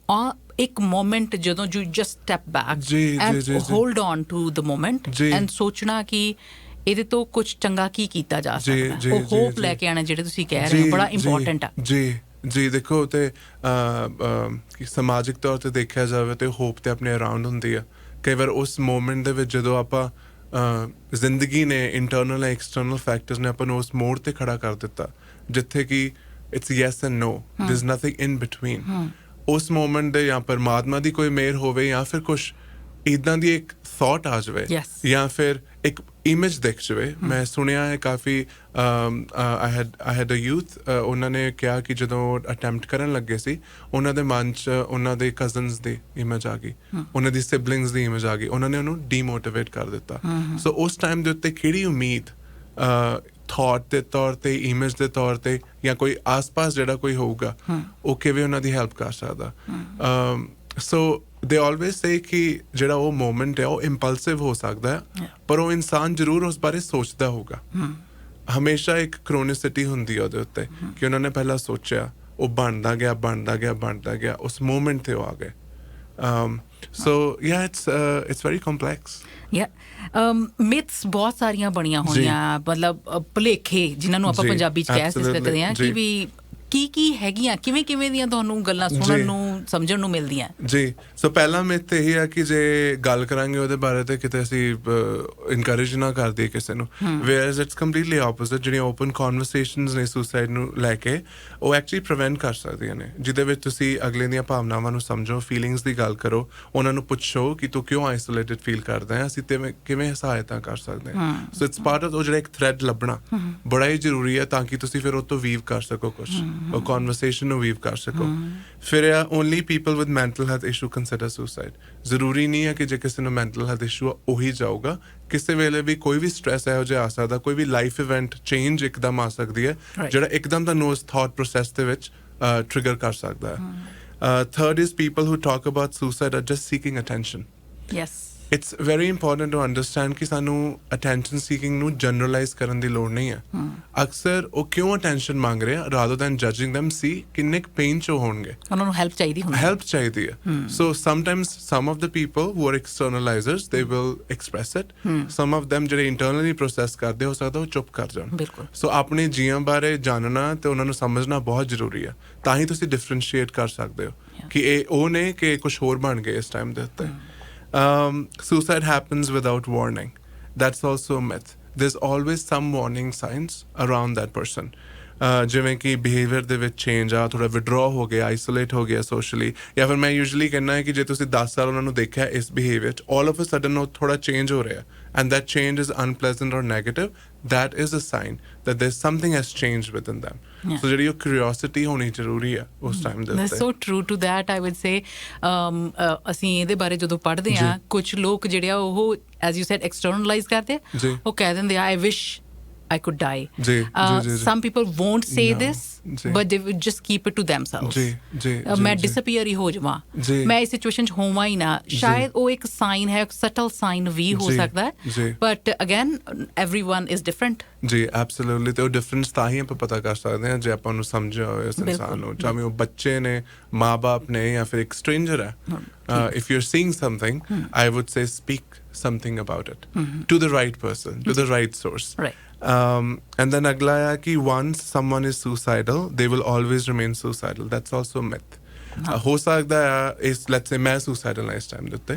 ਇੱਕ ਮੋਮੈਂਟ ਜਦੋਂ you just step back and hold on to the moment and ਸੋਚਣਾ ਕਿ ਇਹਦੇ ਤੋਂ ਕੁਝ ਚੰਗਾ ਕੀ ਕੀਤਾ ਜਾ ਸਕਦਾ ਉਹ ਹੋਪ ਲੈ ਕੇ ਆਣਾ ਜਿਹੜੇ ਤੁਸੀਂ ਕਹਿ ਰਹੇ ਹੋ ਬੜਾ ਇੰਪੋਰਟੈਂਟ ਆ ਜੀ ਦੇਖੋ ਤੇ ਸਮਾਜਿਕ ਤੌਰ ਤੇ ਦੇਖਿਆ ਜਾਵੇ ਤੇ ਹੋਪ ਤੇ ਆਪਣੇ ਅਰਾਊਂਡ ਹੁੰਦੀ ਆ ਕਈ ਵਾਰ ਉਸ ਮੋਮੈਂਟ ਦੇ ਵਿੱਚ ਜਦੋਂ ਆਪਾਂ ਜ਼ਿੰਦਗੀ ਨੇ ਇੰਟਰਨਲ ਐਂਡ ਐਕਸਟਰਨਲ ਫੈਕਟਰਸ ਨੇ ਆਪਾਂ ਨੂੰ ਉਸ ਮੋੜ ਤੇ ਖੜਾ ਕਰ ਦਿੱਤਾ ਜਿੱਥੇ ਕਿ it's yes and no there is nothing in between ਉਸ ਮੋਮੈਂਟ ਦੇ ਜਾਂ ਪਰਮਾਤਮਾ ਦੀ ਕੋਈ ਮਿਹਰ ਹੋਵੇ ਜਾਂ ਫਿਰ ਕੁਛ ਇੱਦਾਂ ਦੀ ਇੱਕ ਥਾਟ ਆ ਜਾਵੇ ਜਾਂ ਫਿਰ ਇੱਕ ਇਮੇਜ ਦਿਖ ਜਾਵੇ ਮੈਂ ਸੁਣਿਆ ਹੈ ਕਾਫੀ ਆਈ ਹੈਡ ਅ ਯੂਥ ਉਹਨਾਂ ਨੇ ਕਿਹਾ ਕਿ ਜਦੋਂ ਅਟੈਂਪਟ ਕਰਨ ਲੱਗੇ ਸੀ ਉਹਨਾਂ ਦੇ ਮਨ 'ਚ ਉਹਨਾਂ ਦੇ ਕਜ਼ਨਸ ਦੀ ਇਮੇਜ ਆ ਗਈ ਉਹਨਾਂ ਦੀ ਸਿਬਲਿੰਗਸ ਦੀ ਇਮੇਜ ਆ ਗਈ ਉਹਨਾਂ ਨੇ ਉਹਨੂੰ ਡੀਮੋਟੀਵੇਟ ਕਰ ਦਿੱਤਾ ਸੋ ਉਸ ਟਾਈਮ ਦੇ ਉੱਤੇ ਕਿਹੜੀ ਉਮੀਦ ਥਾਟ ਦੇ ਤੌਰ ਤੇ ਇਮੇਜ ਦੇ ਤੌਰ ਤੇ ਜਾਂ ਕੋਈ ਆਸ-ਪਾਸ ਜਿਹੜਾ ਕੋਈ ਹੋਊਗਾ ਉਹ ਕਿਵੇਂ ਉਹਨਾਂ ਦੀ ਹੈਲਪ ਕਰ ਸਕਦਾ ਸੋ ਦੇ ਆਲਵੇਜ਼ ਸੇ ਕਿ ਜਿਹੜਾ ਉਹ ਮੋਮੈਂਟ ਹੈ ਉਹ ਇੰਪਲਸਿਵ ਹੋ ਸਕਦਾ ਹੈ ਪਰ ਉਹ ਇਨਸਾਨ ਜ਼ਰੂਰ ਉਸ ਬਾਰੇ ਸੋਚਦਾ ਹੋਊਗਾ ਹਮੇਸ਼ਾ ਇੱਕ ਕ੍ਰੋਨਿਸਿਟੀ ਹੁੰਦੀ ਹੈ ਉਹਦੇ ਉੱਤੇ ਕਿ ਉਹਨਾਂ ਨੇ ਪਹਿਲਾਂ ਸੋਚਿਆ ਉਹ ਬਣਦਾ ਗਿਆ ਉਸ ਮੋਮੈਂਟ ਤੇ ਉਹ ਆ ਗਏ So yeah, it's very complex. Myths ਬਹੁਤ ਸਾਰੀਆਂ ਬਣੀਆਂ ਹੋਈਆਂ, ਮਤਲਬ ਭੁਲੇਖੇ ਜਿਨ੍ਹਾਂ ਨੂੰ ਆਪਾਂ ਪੰਜਾਬੀ 'ਚ ਕਹਿ ਸਕਦੇ ਹਾਂ ਕਿ ਵੀ ਕੀ ਹੈਗੀਆਂ, ਕਿਵੇਂ ਦੀਆਂ ਤੁਹਾਨੂੰ ਗੱਲਾਂ ਸੁਣਨ ਨੂੰ ਸਮਝਣ ਨੂੰ ਮਿਲਦੀਆਂ ਜੀ। ਸੋ ਪਹਿਲਾ ਮਿਥ ਇਹ ਹੈ ਕਿ ਜੇ ਗੱਲ ਕਰਾਂਗੇ ਉਹਦੇ ਬਾਰੇ ਤੇ ਕਿਤੇ ਅਸੀਂ ਇਨਕਰੇਜ ਨਾ ਕਰ ਦਈਏ ਕਿਸੇ ਨੂੰ, ਵੇਅਰਜ਼ ਇਟਸ ਕੰਪਲੀਟਲੀ ਆਪੋਜ਼ਿਟ। ਜਿਹੜੀਆਂ ਓਪਨ ਕਨਵਰਸੇਸ਼ਨਸ ਨੇ ਸੁਸਾਈਡ ਨੂੰ ਲੈ ਕੇ, ਉਹ ਐਕਚੁਅਲੀ ਪ੍ਰੀਵੈਂਟ ਕਰ ਸਕਦੀਆਂ ਨੇ, ਜਿਹਦੇ ਵਿੱਚ ਤੁਸੀਂ ਅਗਲੇ ਦੀਆਂ ਭਾਵਨਾਵਾਂ ਨੂੰ ਸਮਝੋ, ਫੀਲਿੰਗਸ ਦੀ ਗੱਲ ਕਰੋ, ਉਹਨਾਂ ਨੂੰ ਪੁੱਛੋ ਕਿ ਤੂੰ ਕਿਉਂ ਆਈਸੋਲੇਟਡ ਫੀਲ ਕਰਦਾ ਹੈ, ਅਸੀਂ ਕਿਵੇਂ ਸਹਾਇਤਾ ਕਰ ਸਕਦੇ ਹਾਂ। ਸੋ ਇਟਸ ਪਾਰਟ ਆਫ ਉਹ ਜਿਹੜਾ ਇੱਕ ਥ੍ਰੈਡ ਲੱਭਣਾ ਬੜਾ ਹੀ ਜ਼ਰੂਰੀ ਹੈ, ਤਾਂ ਕਿ ਤੁਸੀਂ ਫਿਰ ਉਹ ਤੋਂ ਵੀਵ ਕਰ ਸਕੋ ਕੁਛ, ਉਹ ਕਨਵਰਸੇਸ਼ਨ ਨੂੰ ਵੀਵ ਕਰ ਸਕੋ। ਫਿਰ only people with mental health issue consider suicide. ਜ਼ਰੂਰੀ ਨਹੀਂ ਹੈ ਕਿ ਜੇ ਕਿਸੇ ਨੂੰ ਮੈਂਟਲ ਹੈਲਥ ਇਸ਼ੂ ਆ ਉਹੀ ਜਾਊਗਾ, ਕਿਸੇ ਵੇਲੇ ਵੀ ਕੋਈ ਵੀ ਸਟ੍ਰੈਸ ਇਹੋ ਜਿਹਾ ਆ ਸਕਦਾ, ਕੋਈ ਵੀ ਲਾਈਫ ਇਵੈਂਟ ਚੇਂਜ ਇੱਕਦਮ ਆ ਸਕਦੀ ਹੈ ਜਿਹੜਾ ਇੱਕਦਮ ਤੁਹਾਨੂੰ ਉਸ ਥਾਟ ਪ੍ਰੋਸੈਸ ਦੇ ਵਿੱਚ ਟ੍ਰਿਗਰ ਕਰ ਸਕਦਾ ਹੈ। Third is people who talk about suicide are just seeking attention. It's very important to understand ਕਿ ਸਾਨੂੰ attention seeking ਨੂੰ generalize ਕਰਨ ਦੀ ਲੋੜ ਨਹੀਂ ਹੈ। ਅਕਸਰ ਉਹ ਕਿਉਂ attention ਮੰਗ ਰਹੇ ਆ, rather than judging them, see ਕਿੰਨੇ pain 'ਚ ਹੋਣਗੇ, ਉਹਨਾਂ ਨੂੰ help ਚਾਹੀਦੀ ਹੈ। So sometimes some of the people who are externalizers, they will express it. Some of them ਜਿਹੜੇ internally process ਕਰਦੇ ਹੋ ਸਕਦਾ ਉਹ ਚੁੱਪ ਕਰ ਜਾਣ। So ਆਪਣੇ ਜੀਆਂ ਬਾਰੇ ਜਾਣਨਾ ਤੇ ਉਹਨਾਂ ਨੂੰ ਸਮਝਣਾ ਬਹੁਤ ਜ਼ਰੂਰੀ ਹੈ, ਤਾਂ ਹੀ ਤੁਸੀਂ differentiate ਕਰ ਸਕਦੇ ਹੋ ਕਿ ਇਹ ਉਹ ਨੇ ਕਿ ਕੁਝ ਹੋਰ ਬਣ ਗਏ ਇਸ ਟਾਈਮ ਦੇ ਉੱਤੇ। Suicide happens without warning. That's also a myth. There's always some warning signs around that person. ਜਿਵੇਂ ਕਿ ਬਿਹੇਵੀਅਰ ਦੇ ਵਿੱਚ ਚੇਂਜ ਆ, ਥੋੜਾ ਵਿਡਰੋ ਹੋ ਗਿਆ, ਆਈਸੋਲੇਟ ਹੋ ਗਿਆ ਸੋਸ਼ਲੀ, ਜਾਂ ਫਿਰ ਮੈਂ ਯੂਜੂਅਲੀ ਕਹਿੰਦਾ ਹੈ ਕਿ ਜੇ ਤੁਸੀਂ 10 ਸਾਲ ਉਹਨਾਂ ਨੂੰ ਦੇਖਿਆ ਇਸ ਬਿਹੇਵੀਅਰ 'ਚ, ਆਲ ਆਫ ਅ ਸਡਨ ਉਹ ਥੋੜਾ ਚੇਂਜ ਹੋ ਰਿਹਾ, and that change is unpleasant ਔਰ negative, that is a sign that there something has changed within them. So ਜਿਹੜੀ ਉਹ ਕਿਉਰਿਓਸਿਟੀ ਹੋਣੀ ਜ਼ਰੂਰੀ ਆ ਉਸ ਟਾਈਮ ਦੇ ਉੱਤੇ। So true to that I would say. ਅਸੀਂ ਇਹਦੇ ਬਾਰੇ ਜਦੋਂ ਪੜ੍ਹਦੇ ਹਾਂ, ਕੁਝ ਲੋਕ ਜਿਹੜੇ ਆ ਉਹ ਐਜ਼ ਯੂ ਸੈਡ ਐਕਸਟਰਨਲਾਈਜ਼ ਕਰਦੇ, ਉਹ ਕਹਿ ਦਿੰਦੇ ਆ, ਆਈ ਵਿਸ਼ I could die. Some people won't say this, but they would just keep it to themselves. मैं disappear ही हो जावां, मैं इस situation 'ਚ ਹੋਵਾਂ ਹੀ ਨਾ। ਸ਼ਾਇਦ ਉਹ ਇੱਕ ਸਾਈਨ ਹੈ, ਸਟਲ ਸਾਈਨ ਵੀ ਹੋ ਸਕਦਾ ਹੈ, but again everyone is different. ਜੀ ਐਬਸੋਲੂਟਲੀ। ਤੇ ਉਹ ਡਿਫਰੈਂਸ ਤਾਂ ਹੀ ਆਪਾਂ ਪਤਾ ਕਰ ਸਕਦੇ ਹਾਂ ਜੇ ਆਪਾਂ ਨੂੰ ਸਮਝਿਆ ਹੋਵੇ ਉਸ ਇਨਸਾਨ ਨੂੰ, ਚਾਹੇ ਉਹ ਬੱਚੇ ਨੇ, ਮਾਂ-ਬਾਪ ਨੇ, ਜਾਂ ਫਿਰ ਇੱਕ ਸਟ੍ਰੇਂਜਰ ਹੈ। If you're seeing something, I would say speak something about it to the right person, to the right source. And then agla hai ki once someone is suicidal, they will always remain suicidal. That's also a myth. Ho sakda hai is, let's say main suicidal hai is time de utte,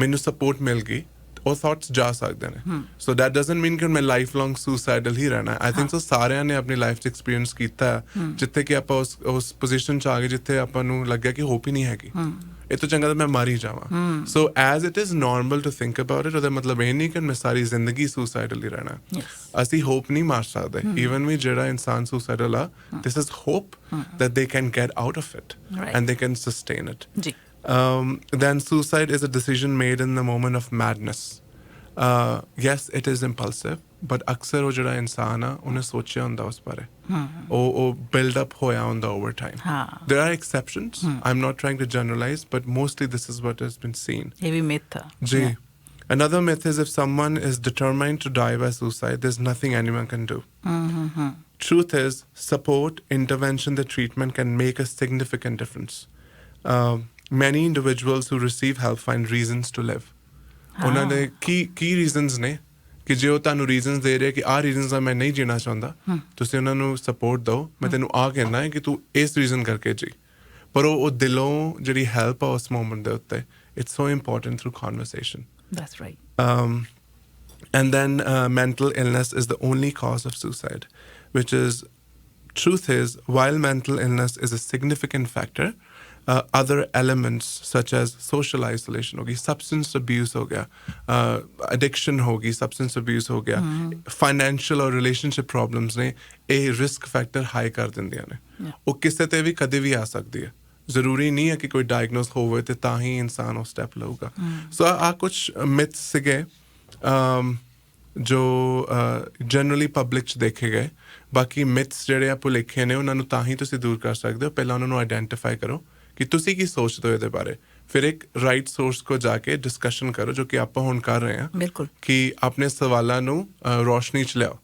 mainu support mil gayi, ਉਹ ਥਾਟਸ ਜਾ ਸਕਦੇ ਨੇ। ਸੋ ਦੈਟ ਡਜ਼ਨਟ ਮੀਨ ਕਿ ਮੈਂ ਲਾਈਫ ਲੌਂਗ ਸੁਸਾਈਡਲ ਹੀ ਰਹਿਣਾ। ਆਈ ਥਿੰਕ ਸੋ ਸਾਰਿਆਂ ਨੇ ਆਪਣੀ ਲਾਈਫ 'ਚ ਐਕਸਪੀਰੀਅੰਸ ਕੀਤਾ ਜਿੱਥੇ ਕਿ ਆਪਾਂ ਉਸ ਪੋਜੀਸ਼ਨ 'ਚ ਆ ਗਏ ਜਿੱਥੇ ਆਪਾਂ ਨੂੰ ਲੱਗਿਆ ਕਿ ਹੋਪ ਹੀ ਨਹੀਂ ਹੈਗੀ, ਇਹ ਤੋਂ ਚੰਗਾ ਤਾਂ ਮੈਂ ਮਰ ਹੀ ਜਾਵਾਂ। So as it is normal to think about it, ਉਹਦਾ ਮਤਲਬ ਇਹ ਨਹੀਂ ਕਿ ਮੈਂ ਸਾਰੀ ਜ਼ਿੰਦਗੀ ਸੁਸਾਈਡਲ ਹੀ ਰਹਿਣਾ। ਅਸੀਂ ਹੋਪ ਨਹੀਂ ਮਾਰ ਸਕਦੇ। ਈਵਨ ਵੀ ਜਿਹੜਾ ਇਨਸਾਨ ਸੁਸਾਈਡਲ ਆ, this is hop that they can get out of it and they can sustain it. Then suicide is a decision made in the moment of madness. Yes, it is impulsive, but ਅਕਸਰ ਉਹ ਜਿਹੜਾ ਇਨਸਾਨ ਆ ਉਹਨੇ ਸੋਚਿਆ ਹੁੰਦਾ ਉਸ ਬਾਰੇ, ਉਹ build up ਹੋਇਆ ਹੁੰਦਾ over time. There are exceptions. I'm not trying to generalize, but mostly this is what has been seen. ਇਹ ਵੀ myth ਆ। ਜੀ। Another myth is if someone is determined to die by suicide, there's nothing anyone can do. Truth is, support, intervention, the treatment can make a significant difference. Many individuals who receive help find reasons to live. ਉਹਨਾਂ ਦੇ ਕੀ ਰੀਜ਼ਨਸ ਨੇ ਕਿ ਜੇ ਉਹ ਤੁਹਾਨੂੰ ਰੀਜ਼ਨਸ ਦੇ ਰਹੇ ਕਿ ਆਹ ਰੀਜ਼ਨਸ ਆ ਮੈਂ ਨਹੀਂ ਜੀਣਾ ਚਾਹੁੰਦਾ, ਤੁਸੀਂ ਉਹਨਾਂ ਨੂੰ ਸਪੋਰਟ ਦਿਓ। ਮੈਂ ਤੈਨੂੰ ਆਹ ਕਹਿਣਾ ਹੈ ਕਿ ਤੂੰ ਇਸ ਰੀਜ਼ਨ ਕਰਕੇ ਜੀ, ਪਰ ਉਹ ਦਿਲੋਂ ਜਿਹੜੀ ਹੈਲਪ ਆ ਉਸ ਮੋਮੈਂਟ ਦੇ ਉੱਤੇ, it's so important through conversation. That's right. And then mental illness is the only cause of suicide, which is, truth is, while mental illness is a significant factor, other elements such as social isolation hogi, substance abuse ho gaya, addiction hogi, substance abuse ho gaya, financial or relationship problems ne a risk factor high kar dindiyan ne। ਉਹ ਕਿਸੇ ਤੇ ਵੀ ਕਦੇ ਵੀ ਆ ਸਕਦੀ ਹੈ, ਜ਼ਰੂਰੀ ਨਹੀਂ ਹੈ ਕਿ ਕੋਈ ਡਾਇਗਨੋਸ ਹੋਵੇ ਤੇ ਤਾਂ ਹੀ ਇਨਸਾਨ ਉਹ ਸਟੈਪ ਲਊਗਾ। ਸੋ ਆ ਕੁਝ ਮਿਥਸ ਸੀਗੇ ਜੋ ਜਨਰਲੀ ਪਬਲਿਕ 'ਚ ਦੇਖੇ ਗਏ। ਬਾਕੀ ਮਿਥਸ ਜਿਹੜੇ ਆ ਭੁਲੇਖੇ ਨੇ, ਉਹਨਾਂ ਨੂੰ ਤਾਂ ਹੀ ਤੁਸੀਂ ਦੂਰ ਕਰ ਸਕਦੇ ਹੋ। ਪਹਿਲਾਂ ਉਹਨਾਂ ਨੂੰ ਆਈਡੈਂਟੀਫਾਈ ਕਰੋ ਕਿ ਤੁਸੀਂ ਕੀ ਸੋਚਦੇ ਹੋ ਇਹਦੇ ਬਾਰੇ, ਫਿਰ ਇੱਕ ਰਾਈਟ ਸੋਰਸ ਕੋ ਜਾ ਕੇ ਡਿਸਕਸ਼ਨ ਕਰੋ, ਜੋ ਕਿ ਆਪਾਂ ਹੁਣ ਕਰ ਰਹੇ ਹਾਂ। ਬਿਲਕੁਲ। ਕਿ ਆਪਣੇ ਸਵਾਲਾਂ ਨੂੰ ਰੋਸ਼ਨੀ 'ਚ ਲਿਆਓ,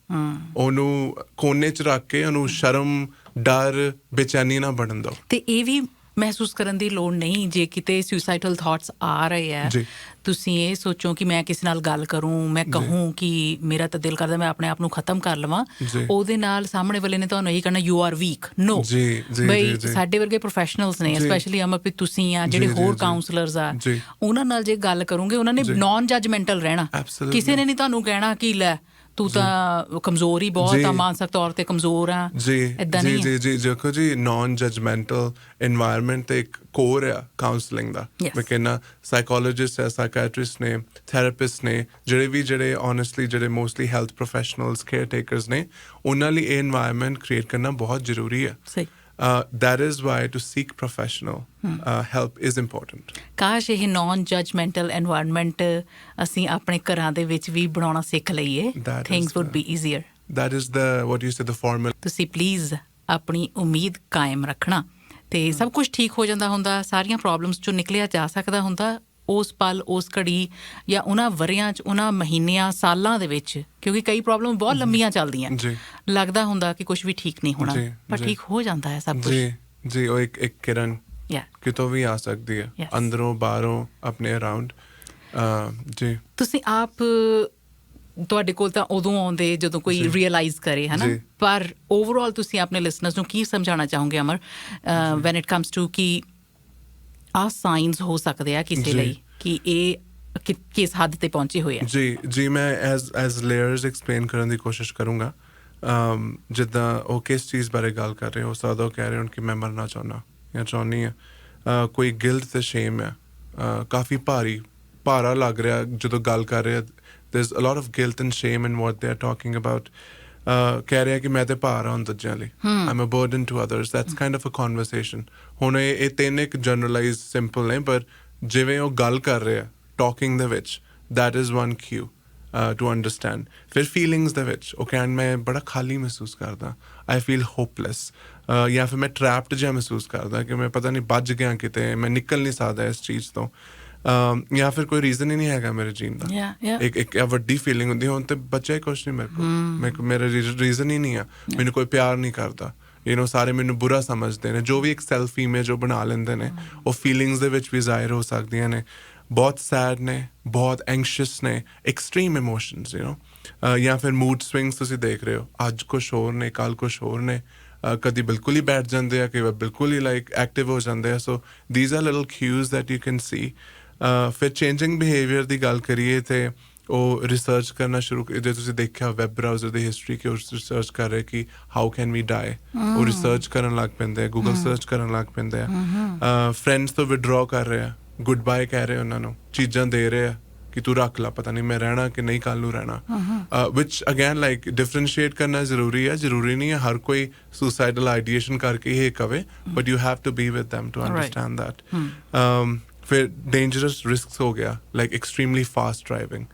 ਉਹਨੂੰ ਕੋਨੇ 'ਚ ਰੱਖ ਕੇ ਉਹਨੂੰ ਸ਼ਰਮ, ਡਰ, ਬੇਚੈਨੀ ਨਾ ਬਣਨ ਦਿਓ। ਤੇ ਇਹ ਵੀ ਮਹਿਸੂਸ ਕਰਨ ਦੀ ਲੋੜ ਨਹੀਂ। ਜੇ ਕਿਤੇ ਸੁਸਾਈਡਲ ਥਾਟਸ ਆ ਰਹੇ ਆ, ਜੀ। ਤੁਸੀਂ ਇਹ ਸੋਚੋ ਕਿ ਮੈਂ ਕਿਸੇ ਨਾਲ ਗੱਲ ਕਰੂੰ, ਮੈਂ ਕਹੂੰ ਕਿ ਮੇਰਾ ਤਾਂ ਦਿਲ ਕਰਦਾ ਮੈਂ ਆਪਣੇ ਆਪ ਨੂੰ ਖਤਮ ਕਰ ਲਵਾਂ, ਜੀ। ਉਹਦੇ ਨਾਲ ਸਾਹਮਣੇ ਵਾਲੇ ਨੇ ਤੁਹਾਨੂੰ ਇਹੀ ਕਹਿਣਾ ਯੂ ਆਰ ਵੀਕ। ਨੋ, ਬਈ ਸਾਡੇ ਵਰਗੇ ਪ੍ਰੋਫੈਸ਼ਨਲਸ ਨੇ, ਸਪੈਸ਼ਲੀ ਅਮਰਪ੍ਰੀਤ ਤੁਸੀਂ ਆ, ਜਿਹੜੇ ਹੋਰ ਕਾਉਂਸਲਰਸ ਆ, ਉਹਨਾਂ ਨਾਲ ਜੇ ਗੱਲ ਕਰੋਗੇ ਉਹਨਾਂ ਨੇ ਨੌਨ ਜੱਜਮੈਂਟਲ ਰਹਿਣਾ। ਕਿਸੇ ਨੇ ਨਹੀਂ ਤੁਹਾਨੂੰ ਕਹਿਣਾ ਕਿ ਲੈ ਤੂੰ ਤਾਂ ਕਮਜ਼ੋਰ ਹੀ ਬਹੁਤ ਆ, ਮਾਨਸਿਕ ਤੌਰ ਤੇ ਕਮਜ਼ੋਰ ਆ। ਏਦਾਂ ਨਹੀਂ ਹੈ। ਜੀ ਦੇਖੋ ਜੀ, ਨੌਨ ਜਜਮੈਂਟਲ এনवायरमेंट ਤੇ ਇੱਕ ਕੋਰ ਆ ਕਾਉਂਸਲਿੰਗ ਦਾ। ਮੈਂ ਕਹਿੰਦਾ ਸਾਈਕੋਲੋਜਿਸਟ ਹੈ, ਸਾਈਕੈਟਰਿਸਟ ਨੇ, ਥੈਰੇਪਿਸਟ ਨੇ, ਜਿਹੜੇ ਓਨੈਸਟਲੀ ਜਿਹੜੇ mostly health professionals, care takers ਨੇ, ਉਹਨਾਂ ਲਈ ਇਹ এনवायरमेंट ਕ੍ਰੀਏਟ ਕਰਨਾ ਬਹੁਤ ਜ਼ਰੂਰੀ ਹੈ। ਸਹੀ। that is why to seek professional help is important. ਕਾਸ਼ ਇਹ ਨੌਨ ਜਜਮੈਂਟਲ এনवायरमेंट ਅਸੀਂ ਆਪਣੇ ਘਰਾਂ ਦੇ ਵਿੱਚ ਵੀ ਬਣਾਉਣਾ ਸਿੱਖ ਲਈਏ, things would be easier. That is the what you say the formula. ਤੁਸੀਂ ਪਲੀਜ਼ ਆਪਣੀ ਉਮੀਦ ਕਾਇਮ ਰੱਖਣਾ ਤੇ ਸਭ ਕੁਝ ਠੀਕ ਹੋ ਜਾਂਦਾ ਹੁੰਦਾ, ਸਾਰੀਆਂ ਪ੍ਰੋਬਲਮਸ ਚੋਂ ਨਿਕਲਿਆ ਜਾ ਸਕਦਾ ਹੁੰਦਾ ਉਸ ਪਲ, ਉਸ ਘੜੀ ਜਾਂ ਉਹਨਾਂ ਵਰਿਆਂ 'ਚ, ਉਹਨਾਂ ਮਹੀਨਿਆਂ, ਸਾਲਾਂ ਦੇ ਵਿੱਚ, ਕਿਉਂਕਿ ਕਈ ਪ੍ਰੋਬਲਮ ਬਹੁਤ ਲੰਬੀਆਂ ਚੱਲਦੀਆਂ। ਲੱਗਦਾ ਹੁੰਦਾ ਕਿ ਕੁਝ ਵੀ ਠੀਕ ਨਹੀਂ ਹੋਣਾ, ਪਰ ਠੀਕ ਹੋ ਜਾਂਦਾ ਹੈ ਸਭ ਕੁਝ। ਜੀ ਉਹ ਇੱਕ ਕਿਰਨ ਕਿਤੋਂ ਵੀ ਆ ਸਕਦੀ ਹੈ, ਅੰਦਰੋਂ ਬਾਹਰੋਂ, ਆਪਣੇ ਅਰਾਊਂਡ। ਜੀ ਤੁਸੀਂ ਆਪ, ਤੁਹਾਡੇ ਕੋਲ ਤਾਂ ਉਦੋਂ ਆਉਂਦੇ ਜਦੋਂ ਕੋਈ ਰੀਅਲਾਈਜ਼ ਕਰੇ, ਹੈ ਨਾ, ਪਰ ਓਵਰਆਲ ਤੁਸੀਂ ਆਪਣੇ ਲਿਸਨਰਸ ਨੂੰ ਕੀ ਸਮਝਾਉਣਾ ਚਾਹੋਗੇ ਅਮਰ, ਵੈਨ ਇਟ ਕਮਸ ਟੂ ਕਿ ਆਹ ਸਾਈਨਸ ਹੋ ਸਕਦੇ ਆ ਕਿਸੇ ਲਈ ਕਿ ਇਹ ਕਿਸ ਹੱਦ ਤੇ ਪਹੁੰਚੇ ਹੋਏ ਆ? ਜੀ ਮੈਂ ਐਜ਼ ਲੇਅਰਸ ਐਕਸਪਲੇਨ ਕਰਨ ਦੀ ਕੋਸ਼ਿਸ਼ ਕਰੂੰਗਾ। ਜਿੱਦਾਂ ਉਹ ਕਿਸ ਚੀਜ਼ ਬਾਰੇ ਗੱਲ ਕਰ ਰਹੇ ਹੋ ਸਕਦਾ ਉਹ ਕਹਿ ਰਹੇ ਹੋ ਕਿ ਮੈਂ ਮਰਨਾ ਚਾਹੁੰਦਾ ਜਾਂ ਚਾਹੁੰਦੀ ਹਾਂ, ਕੋਈ ਗਿਲਟ ਤੇ ਸ਼ੇਮ ਹੈ, ਕਾਫੀ ਭਾਰਾ ਲੱਗ ਰਿਹਾ ਜਦੋਂ ਗੱਲ ਕਰ ਰਹੇ। there's a lot of guilt and shame in what they're talking about. ਕਹਿ ਰਿਹਾ ਕਿ ਮੈਂ ਤੇ ਭਾਰ ਹਾਂ ਦੂਜਿਆਂ ਲਈ, I'm a burden to others. That's kind of a conversation. ਹੁਣ ਇਹ ਤਿੰਨ ਇੱਕ ਜਨਰਲਾਈਜ਼ ਸਿੰਪਲ ਨੇ, ਪਰ ਜਿਵੇਂ ਉਹ ਗੱਲ ਕਰ ਰਿਹਾ ਟਾਕਿੰਗ ਦੇ ਵਿੱਚ, that is one cue to understand. ਫਿਰ ਫੀਲਿੰਗਸ ਦੇ ਵਿੱਚ ਉਹ ਕਹਿਣ ਮੈਂ ਬੜਾ ਖਾਲੀ ਮਹਿਸੂਸ ਕਰਦਾ, I feel hopeless, ਜਾਂ ਫਿਰ ਮੈਂ ਟਰੈਪਡ ਜਿਹਾ ਮਹਿਸੂਸ ਕਰਦਾ ਕਿ ਮੈਂ ਪਤਾ ਨਹੀਂ ਬੱਝ ਗਿਆ ਕਿਤੇ, ਮੈਂ ਨਿਕਲ ਨਹੀਂ ਸਕਦਾ ਇਸ ਚੀਜ਼ ਤੋਂ, ਜਾਂ ਫਿਰ ਕੋਈ ਰੀਜ਼ਨ ਹੀ ਨਹੀਂ ਹੈਗਾ ਮੇਰੇ ਜੀਣ ਦਾ। ਇੱਕ ਵੱਡੀ ਫੀਲਿੰਗ ਹੁੰਦੀ ਹੁਣ ਤੇ ਬੱਚਾ ਹੀ ਕੁਛ ਨਹੀਂ ਮੇਰੇ ਕੋਲ, ਮੇਰਾ ਰੀਜ਼ਨ ਹੀ ਨਹੀਂ ਆ, ਮੈਨੂੰ ਕੋਈ ਪਿਆਰ ਨਹੀਂ ਕਰਦਾ, ਸਾਰੇ ਮੈਨੂੰ ਬੁਰਾ ਸਮਝਦੇ ਨੇ, ਜੋ ਵੀ ਇੱਕ ਸੈਲਫ ਇਮੇਜ ਉਹ ਬਣਾ ਲੈਂਦੇ ਨੇ, ਉਹ ਫੀਲਿੰਗਸ ਦੇ ਵਿੱਚ ਵੀ ਜ਼ਾਹਿਰ ਹੋ ਸਕਦੀਆਂ ਨੇ। ਬਹੁਤ ਸੈਡ ਨੇ, ਬਹੁਤ ਐਂਗਸ਼ੀਅਸ ਨੇ, ਐਕਸਟ੍ਰੀਮ ਇਮੋਸ਼ਨਸ, ਜਾਂ ਫਿਰ ਮੂਡ ਸਵਿੰਗਸ ਤੁਸੀਂ ਦੇਖ ਰਹੇ ਹੋ, ਅੱਜ ਕੁਛ ਹੋਰ ਨੇ, ਕੱਲ੍ਹ ਕੁਛ ਹੋਰ ਨੇ, ਕਦੀ ਬਿਲਕੁਲ ਹੀ ਬੈਠ ਜਾਂਦੇ ਆ, ਕਈ ਵਾਰ ਬਿਲਕੁਲ ਹੀ ਲਾਈਕ ਐਕਟਿਵ ਹੋ ਜਾਂਦੇ ਆ। So these are little cues that you can see. ਫਿਰ ਚੇਂਜਿੰਗ ਬਿਹੇਵੀਅਰ ਦੀ ਗੱਲ ਕਰੀਏ ਤੇ ਉਹ ਰਿਸਰਚ ਕਰਨਾ ਸ਼ੁਰੂ, ਜੇ ਤੁਸੀਂ ਦੇਖਿਆ ਵੈਬ ਬਰਾਊਜ਼ਰ ਦੀ ਹਿਸਟਰੀ ਕਿ ਉਹ ਰਿਸਰਚ ਕਰ ਰਹੇ ਕਿ ਹਾਊ ਕੈਨ ਵੀ ਡਾਈ, ਉਹ ਰਿਸਰਚ ਕਰਨ ਲੱਗ ਪੈਂਦੇ ਆ, ਗੂਗਲ ਸਰਚ ਕਰਨ ਲੱਗ ਪੈਂਦੇ ਆ। ਫਰੈਂਡਸ ਤੋਂ ਵਿਡਰੋ ਕਰ ਰਹੇ ਆ, ਗੁੱਡ ਬਾਏ ਕਹਿ ਰਹੇ ਉਹਨਾਂ ਨੂੰ, ਚੀਜ਼ਾਂ ਦੇ ਰਹੇ ਆ ਕਿ ਤੂੰ ਰੱਖ ਲਾ, ਪਤਾ ਨਹੀਂ ਮੈਂ ਰਹਿਣਾ ਕਿ ਨਹੀਂ ਕੱਲ ਨੂੰ ਰਹਿਣਾ, ਵਿਚ ਅਗੇਨ ਲਾਈਕ ਡਿਫਰੈਂਸ਼ੀਏਟ ਕਰਨਾ ਜ਼ਰੂਰੀ ਹੈ। ਜ਼ਰੂਰੀ ਨਹੀਂ ਹੈ ਹਰ ਕੋਈ ਸੁਸਾਈਡਲ ਆਈਡੀਏਸ਼ਨ ਕਰਕੇ ਹੀ ਕਵੇ, but you have to be with them to understand that. ਫਿਰ ਡੇਂਜਰਸ ਰਿਸਕਸ ਹੋ ਗਿਆ, ਲਾਈਕ ਐਕਸਟ੍ਰੀਮਲੀ ਫਾਸਟ ਡਰਾਈਵਿੰਗ,